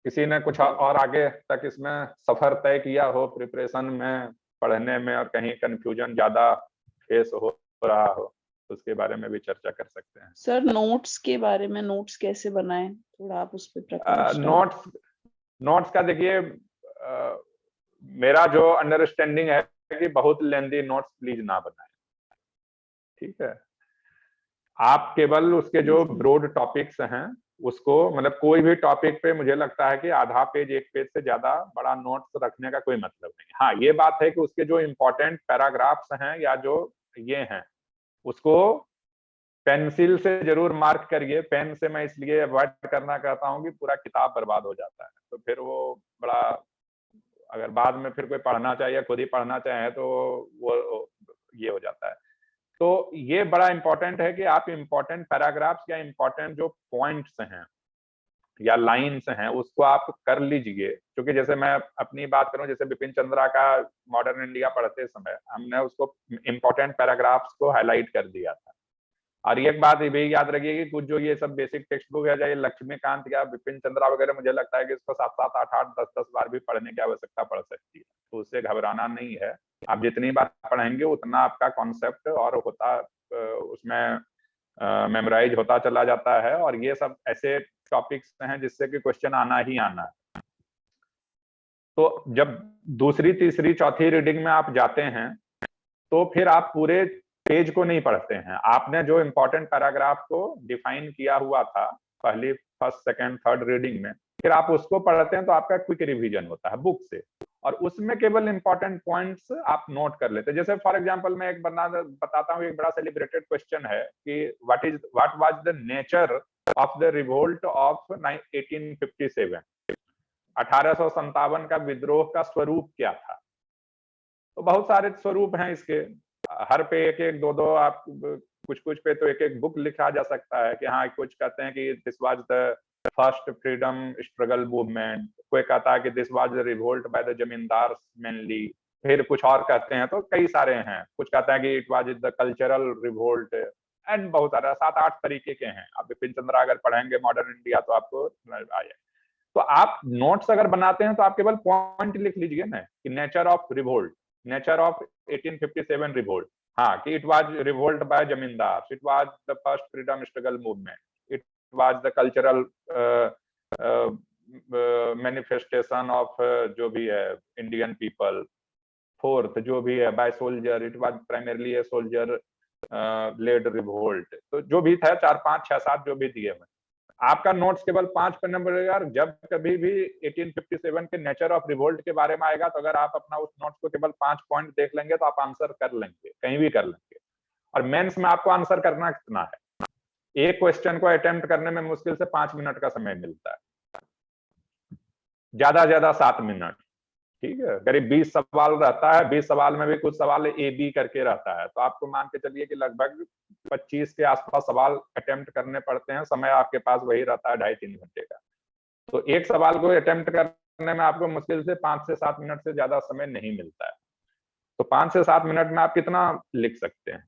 किसी ने कुछ और आगे तक इसमें सफर तय किया हो प्रिपरेशन में, पढ़ने में, और कहीं कंफ्यूजन ज्यादा फेस हो रहा हो, तो उसके बारे में भी चर्चा कर सकते हैं। सर नोट्स के बारे में, नोट्स कैसे बनाएं, थोड़ा आप उस पर प्रकाश डालें। नोट्स का देखिए, मेरा जो अंडरस्टैंडिंग है कि बहुत लेंदी नोट्स प्लीज ना बनाएं, ठीक है। आप केवल उसके जो ब्रॉड टॉपिक्स हैं उसको, मतलब कोई भी टॉपिक पे मुझे लगता है कि आधा पेज एक पेज से ज्यादा बड़ा नोट्स रखने का कोई मतलब नहीं। हाँ, ये बात है कि उसके जो इम्पोर्टेंट पैराग्राफ्स हैं या जो ये हैं उसको पेंसिल से जरूर मार्क करिए। पेन से मैं इसलिए अवॉइड करना कहता हूँ कि पूरा किताब बर्बाद हो जाता है, तो फिर वो बड़ा, अगर बाद में फिर कोई पढ़ना चाहे या खुद ही पढ़ना चाहे तो वो ये हो जाता है। तो ये बड़ा इंपॉर्टेंट है कि आप इंपॉर्टेंट पैराग्राफ्स या इंपॉर्टेंट जो पॉइंट्स हैं या लाइन्स हैं उसको आप कर लीजिए। क्योंकि जैसे मैं अपनी बात करूं, जैसे बिपिन चंद्रा का मॉडर्न इंडिया पढ़ते समय हमने उसको इंपॉर्टेंट पैराग्राफ्स को हाईलाइट कर दिया था। और एक बात ये भी याद रखिए कि कुछ जो ये सब बेसिक टेक्स्ट बुक है, चाहे लक्ष्मीकांत या बिपिन चंद्रा वगैरह, मुझे लगता है कि इसको 7-7, 8-8, 10-10 बार भी पढ़ने की आवश्यकता पड़ सकती है, तो उससे घबराना नहीं है। आप जितनी बार पढ़ेंगे उतना आपका कॉन्सेप्ट और होता उसमें मेमोराइज होता चला जाता है। और ये सब ऐसे टॉपिक्स हैं जिससे कि क्वेश्चन आना ही आना है। तो जब दूसरी, तीसरी, चौथी रीडिंग में आप जाते हैं तो फिर आप पूरे पेज को नहीं पढ़ते हैं। आपने जो इंपॉर्टेंट पैराग्राफ को डिफाइन किया हुआ था पहली, फर्स्ट, सेकंड, थर्ड रीडिंग में, फिर आप उसको पढ़ते हैं तो आपका क्विक रिवीजन होता है बुक से, और उसमें केवल इंपॉर्टेंट पॉइंट्स आप नोट कर लेते हैं। जैसे फॉर एग्जांपल मैं एक बताता हूँ, एक बड़ा सेलिब्रेटेड क्वेश्चन है कि what was the nature of the revolt of 1857, 1857 का विद्रोह का स्वरूप क्या था। तो बहुत सारे स्वरूप हैं इसके, हर पे एक एक दो दो, आप कुछ कुछ पे तो एक एक बुक लिखा जा सकता है कि हाँ, कुछ कहते हैं कि this was the first freedom struggle movement, कोई कहता है कि this was the revolt by the जमींदार मेनली, फिर कुछ और कहते हैं, तो कई सारे हैं। कुछ कहते हैं कि it was the cultural revolt, and बहुत सारे 7-8 तरीके के हैं। आप बिपिन चंद्रा अगर पढ़ेंगे मॉडर्न इंडिया तो आपको आ जाए। तो आप नोट्स अगर बनाते हैं तो आप केवल पॉइंट लिख लीजिए ना कि nature of revolt, nature of 1857 revolt, हाँ, कि it was revolt by zamindar, it was the first freedom struggle movement, it was the cultural manifestation of जो भी है इंडियन पीपल, फोर्थ जो भी है by soldier, it was primarily a soldier led revolt. तो जो भी था 4, 5, 6, 7 जो भी दिए हुए, आपका नोट्स केवल 5 पन्ने पर रहेगा। जब कभी भी 1857 के नेचर ऑफ रिवोल्ट के बारे में आएगा तो अगर आप अपना उस नोट्स को केवल 5 पॉइंट देख लेंगे तो आप आंसर कर लेंगे, कहीं भी कर लेंगे। और मेंस में आपको आंसर करना कितना है, एक क्वेश्चन को अटेम्प्ट करने में मुश्किल से 5 मिनट का समय मिलता है, ज्यादा 7 मिनट, ठीक है। करीब 20 सवाल रहता है, 20 सवाल में भी कुछ सवाल ए बी करके रहता है, तो आपको मान के चलिए कि लगभग 25 के आसपास सवाल अटेम्प्ट करने पड़ते हैं। समय आपके पास वही रहता है 2.5-3 घंटे का। तो एक सवाल को अटेम्प्ट करने में आपको मुश्किल से 5 से 7 मिनट से ज्यादा समय नहीं मिलता है। तो 5 से 7 मिनट में आप कितना लिख सकते हैं?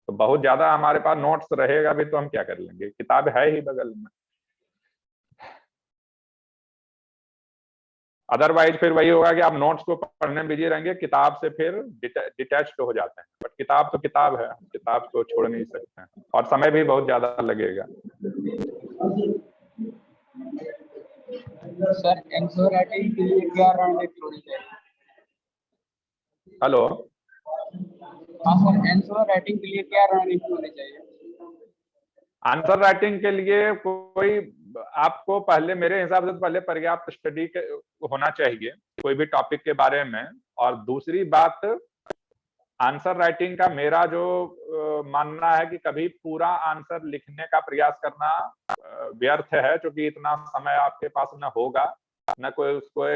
तो बहुत ज्यादा हमारे पास नोट्स रहेगा भी तो हम क्या कर लेंगे, किताब है ही बगल में। अदरवाइज फिर वही होगा कि आप नोट्स को पढ़ने में बिजी रहेंगे, किताब से फिर डिटैच्ड हो जाते हैं। बट किताब तो किताब है, किताब को छोड़ नहीं सकते हैं, और समय भी बहुत ज्यादा लगेगा। सर आंसर राइटिंग के लिए क्या रणनीति होनी चाहिए? हेलो, हाँ सर, आंसर राइटिंग के लिए क्या रणनीति होनी चाहिए? आंसर राइटिंग के लिए कोई, आपको पहले मेरे हिसाब से तो पहले पर्याप्त स्टडी होना चाहिए कोई भी टॉपिक के बारे में। और दूसरी बात, आंसर राइटिंग का मेरा जो मानना है कि कभी पूरा आंसर लिखने का प्रयास करना व्यर्थ है, क्योंकि इतना समय आपके पास न होगा, न कोई उसको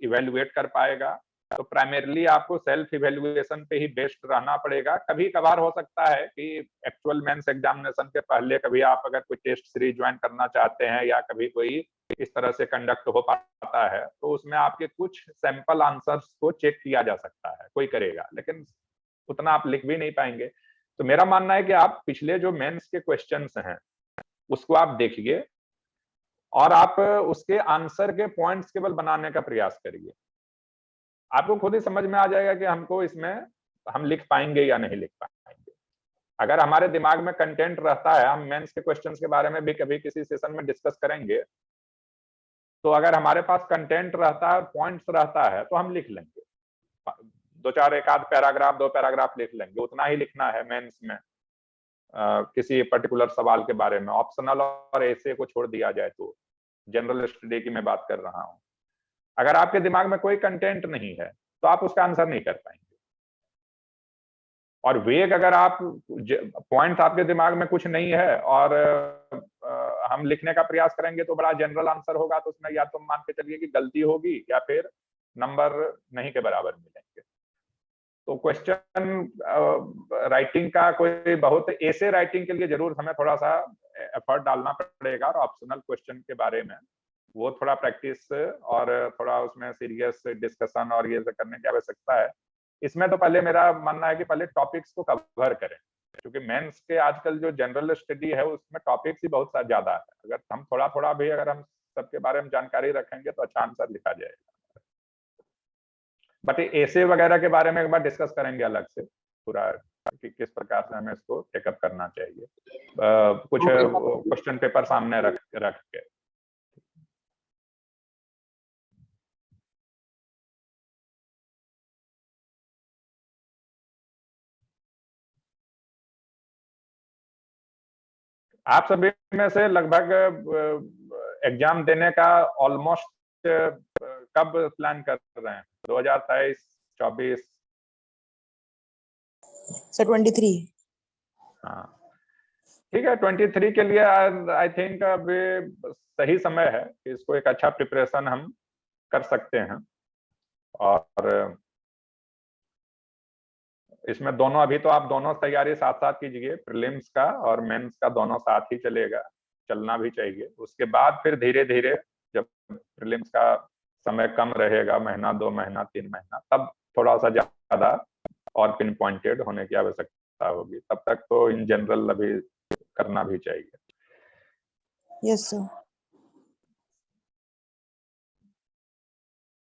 इवेल्युएट कर पाएगा। तो प्राइमरीली आपको सेल्फ इवेल्युएशन पे ही बेस्ड रहना पड़ेगा। कभी कभार हो सकता है कि एक्चुअल मेंस एग्जामिनेशन के पहले कभी आप अगर कोई टेस्ट सीरीज ज्वाइन करना चाहते हैं, या कभी कोई इस तरह से कंडक्ट हो पाता है, तो उसमें आपके कुछ सैंपल आंसर्स को चेक किया जा सकता है, कोई करेगा, लेकिन उतना आप लिख भी नहीं पाएंगे। तो मेरा मानना है कि आप पिछले जो मेंस के क्वेश्चंस हैं उसको आप देखिए, और आप उसके आंसर के पॉइंट्स केवल बनाने का प्रयास करिए। आपको खुद ही समझ में आ जाएगा कि हमको इसमें हम लिख पाएंगे या नहीं लिख पाएंगे। अगर हमारे दिमाग में कंटेंट रहता है, हम मेंस के क्वेश्चंस के बारे में भी कभी किसी सेशन में डिस्कस करेंगे, तो अगर हमारे पास कंटेंट रहता है, पॉइंट्स रहता है, तो हम लिख लेंगे। दो चार एक आध पैराग्राफ, 2 पैराग्राफ लिख लेंगे, उतना ही लिखना है मेंस में। किसी पर्टिकुलर सवाल के बारे में ऑप्शनल और ऐसे को छोड़ दिया जाए तो, जनरल स्टडी की मैं बात कर रहा हूं। अगर आपके दिमाग में कोई कंटेंट नहीं है तो आप उसका आंसर नहीं कर पाएंगे। और वेग, अगर आप पॉइंट आपके दिमाग में कुछ नहीं है और हम लिखने का प्रयास करेंगे तो बड़ा जनरल आंसर होगा, तो उसमें या तो मान के चलिए कि गलती होगी या फिर नंबर नहीं के बराबर मिलेंगे। तो क्वेश्चन राइटिंग का कोई बहुत ऐसे राइटिंग के लिए जरूर हमें थोड़ा सा एफर्ट डालना पड़ेगा, और ऑप्शनल क्वेश्चन के बारे में वो थोड़ा प्रैक्टिस और थोड़ा उसमें सीरियस डिस्कशन और ये करने की आवश्यकता है। इसमें तो पहले मेरा मानना है कि पहले टॉपिक्स को कवर करें, क्योंकि मेंस के आजकल जो जनरल स्टडी है उसमें टॉपिक्स ही बहुत ज्यादा है। अगर हम थोड़ा थोड़ा भी अगर हम सबके बारे में जानकारी रखेंगे तो अच्छा आंसर लिखा जाएगा। बट ऐसे वगैरह के बारे में एक बार डिस्कस करेंगे अलग से पूरा, कि किस प्रकार से हमें इसको टेकअप करना चाहिए, कुछ क्वेश्चन पेपर सामने रख के। आप सभी में से लगभग एग्जाम देने का ऑलमोस्ट कब प्लान कर रहे हैं? 2023, 24? सर 23। हाँ ठीक है, 23 के लिए आई थिंक अभी सही समय है कि इसको एक अच्छा प्रिपरेशन हम कर सकते हैं। और इसमें दोनों, अभी तो आप दोनों तैयारी साथ साथ कीजिए, प्रीलिम्स का और मेंस का दोनों साथ ही चलेगा, चलना भी चाहिए। उसके बाद फिर धीरे धीरे जब प्रीलिम्स का समय कम रहेगा, महीना 2 महीना 3 महीना, तब थोड़ा सा ज्यादा और पिन पॉइंटेड होने की आवश्यकता होगी। तब तक तो इन जनरल अभी करना भी चाहिए। Yes sir.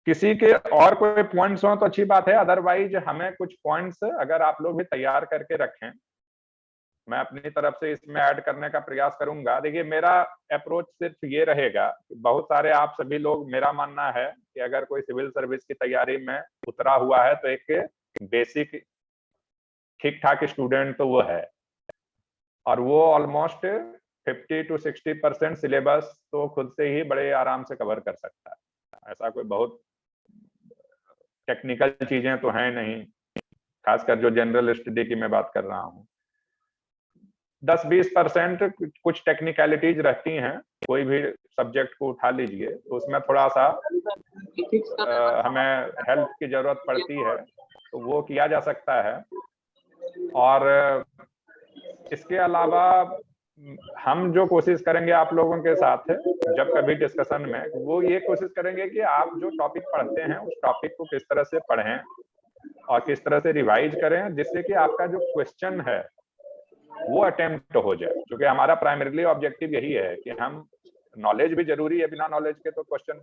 किसी के और कोई पॉइंट्स हो तो अच्छी बात है, अदरवाइज हमें कुछ पॉइंट्स अगर आप लोग भी तैयार करके रखें, मैं अपनी तरफ से इसमें ऐड करने का प्रयास करूंगा। देखिए मेरा अप्रोच सिर्फ ये रहेगा, बहुत सारे आप सभी लोग, मेरा मानना है कि अगर कोई सिविल सर्विस की तैयारी में उतरा हुआ है तो एक बेसिक ठीक ठाक स्टूडेंट तो वो है, और वो ऑलमोस्ट 50 to 60% सिलेबस तो खुद से ही बड़े आराम से कवर कर सकता है। ऐसा कोई बहुत टेक्निकल चीजें तो हैं नहीं, खासकर जो जनरल स्टडी की मैं बात कर रहा हूँ। 10-20% कुछ टेक्निकलिटीज रहती हैं, कोई भी सब्जेक्ट को उठा लीजिए तो उसमें थोड़ा सा हमें हेल्प की जरूरत पड़ती है, तो वो किया जा सकता है। और इसके अलावा हम जो कोशिश करेंगे आप लोगों के साथ जब कभी डिस्कशन में, वो ये कोशिश करेंगे कि आप जो टॉपिक पढ़ते हैं उस टॉपिक को किस तरह से पढ़ें और किस तरह से रिवाइज करें, जिससे कि आपका जो क्वेश्चन है वो अटेम्प्ट हो जाए। क्योंकि हमारा प्राइमरीली ऑब्जेक्टिव यही है कि हम नॉलेज भी जरूरी है, बिना नॉलेज के तो क्वेश्चन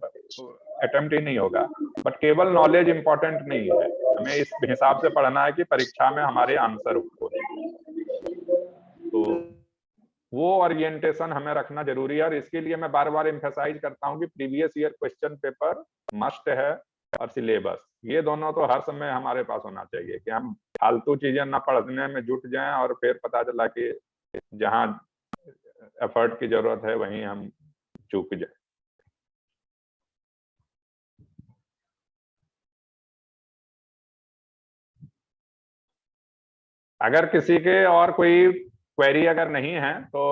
अटेम्प्ट ही नहीं होगा, बट केवल नॉलेज इंपॉर्टेंट नहीं है, हमें इस हिसाब से पढ़ना है कि परीक्षा में हमारे आंसर हो। तो वो ओरिएंटेशन हमें रखना जरूरी है, और इसके लिए मैं बार बार एम्फेसाइज करता हूँ कि previous year question paper must है और सिलेबस, ये दोनों तो हर समय हमारे पास होना चाहिए कि हम फालतू चीजें ना पढ़ने में जुट जाएं और फिर पता चला कि जहां एफर्ट की जरूरत है वहीं हम चूक जाए। अगर किसी के और कोई क्वेरी अगर नहीं है तो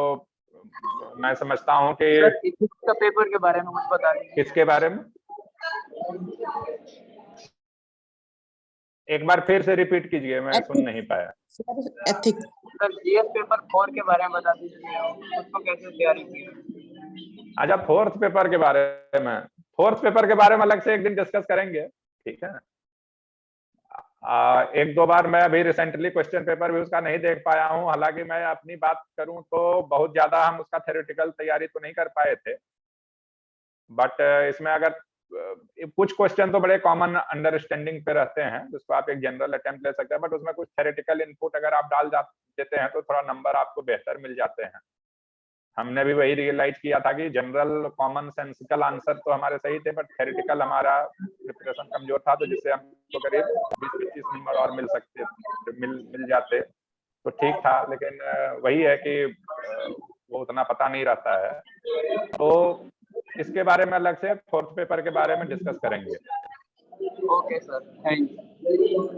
मैं समझता हूं कि इथिक्स का पेपर के बारे में कुछ बता दीजिए। किसके बारे में, एक बार फिर से रिपीट कीजिए, मैं सुन नहीं पाया। एथिक्स सर जीएस पेपर 4 के बारे में बता दीजिए, उसको कैसे तैयारी की? अच्छा, फोर्थ पेपर के बारे में, फोर्थ पेपर के बारे में अलग से एक दिन डिस्कस करेंगे, ठीक है। एक दो बार मैं अभी रिसेंटली क्वेश्चन पेपर भी उसका नहीं देख पाया हूं, हालांकि मैं अपनी बात करूं तो बहुत ज्यादा हम उसका थ्योरेटिकल तैयारी तो नहीं कर पाए थे, बट इसमें अगर कुछ क्वेश्चन तो बड़े कॉमन अंडरस्टैंडिंग पे रहते हैं जिसको आप एक जनरल अटेम्प्ट ले सकते हैं, बट उसमें कुछ थ्योरेटिकल इनपुट अगर आप डाल देते हैं तो थोड़ा नंबर आपको बेहतर मिल जाते हैं। हमने भी वही रियलाइज किया था कि जनरल कॉमन सेंसिकल आंसर तो हमारे सही थे, बट थ्योरेटिकल हमारा प्रिपरेशन कमजोर था, तो जिससे हमको करीब 20-25 नंबर और मिल जाते तो ठीक था, लेकिन वही है कि वो उतना पता नहीं रहता है। तो इसके बारे में अलग से फोर्थ पेपर के बारे में डिस्कस करेंगे। Okay sir, thank you.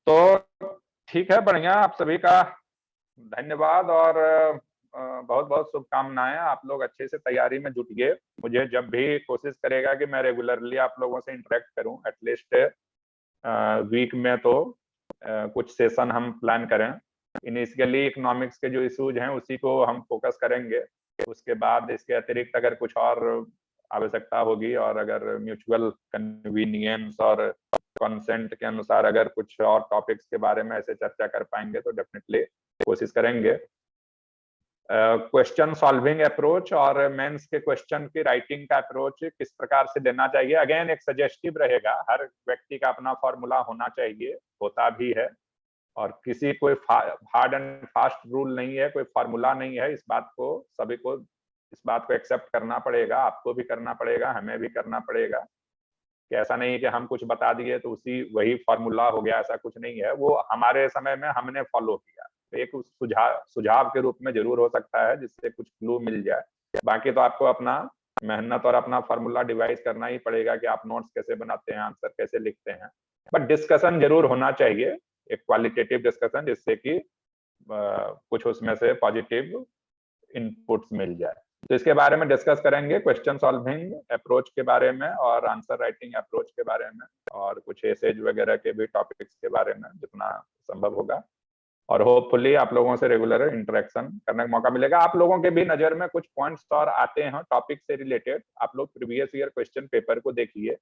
तो ठीक है, बढ़िया, आप सभी का धन्यवाद और बहुत बहुत शुभकामनाएं। आप लोग अच्छे से तैयारी में जुटिए। मुझे जब भी कोशिश करेगा कि मैं रेगुलरली आप लोगों से इंटरेक्ट करूं, एटलीस्ट वीक में तो कुछ सेशन हम प्लान करें। इनिशियली इकोनॉमिक्स के जो इश्यूज हैं उसी को हम फोकस करेंगे, उसके बाद इसके अतिरिक्त अगर कुछ और आवश्यकता होगी और अगर म्यूचुअल कन्वीनियंस और कंसेंट के अनुसार अगर कुछ और टॉपिक्स के बारे में ऐसे चर्चा कर पाएंगे तो डेफिनेटली कोशिश करेंगे। क्वेश्चन सॉल्विंग अप्रोच और मेंस के क्वेश्चन की राइटिंग का अप्रोच किस प्रकार से देना चाहिए, अगेन एक सजेस्टिव रहेगा, हर व्यक्ति का अपना फॉर्मूला होना चाहिए, होता भी है, और किसी कोई हार्ड एंड फास्ट रूल नहीं है, कोई फार्मूला नहीं है। इस बात को सभी को इस बात को एक्सेप्ट करना पड़ेगा, आपको भी करना पड़ेगा, हमें भी करना पड़ेगा, कि ऐसा नहीं है कि हम कुछ बता दिए तो वही फार्मूला हो गया, ऐसा कुछ नहीं है। वो हमारे समय में हमने फॉलो किया, तो एक सुझाव के रूप में जरूर हो सकता है जिससे कुछ क्लू मिल जाए। बाकी तो आपको अपना मेहनत और अपना फार्मूला डिवाइस करना ही पड़ेगा कि आप नोट्स कैसे बनाते हैं, आंसर कैसे लिखते हैं, बट डिस्कशन जरूर होना चाहिए, एक क्वालिटेटिव डिस्कशन, जिससे कि कुछ उसमें से पॉजिटिव इनपुट्स मिल जाए। तो इसके बारे में डिस्कस करेंगे, क्वेश्चन सॉल्विंग अप्रोच के बारे में और आंसर राइटिंग अप्रोच के बारे में, और कुछ एसेज वगैरह के भी टॉपिक्स के बारे में जितना संभव होगा, और होपफुली आप लोगों से रेगुलर इंटरेक्शन करने का मौका मिलेगा। आप लोगों के भी नजर में कुछ पॉइंट्स और आते हैं टॉपिक से रिलेटेड, आप लोग प्रीवियस ईयर क्वेश्चन पेपर को देखिए,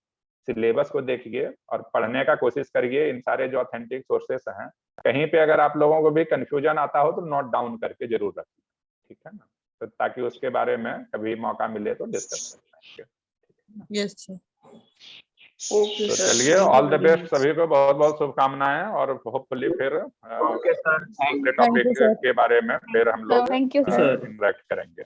सिलेबस को देखिए और पढ़ने का कोशिश करिए, इन सारे जो ऑथेंटिक सोर्सेस हैं। कहीं पे अगर आप लोगों को भी कंफ्यूजन आता हो तो नोट डाउन करके जरूर रखिए, ठीक है ना, तो ताकि उसके बारे में कभी मौका मिले तो डिस्कस कर पाएंगे। Yes sir. ओके तो सर, चलिए, ऑल द बेस्ट सभी को, बहुत बहुत शुभकामनाएं, और होपफुली फिर ओके सर, थैंक दूसरे टॉपिक के बारे में फिर हम लोग थैंक यू सर। इंटरेक्ट करेंगे।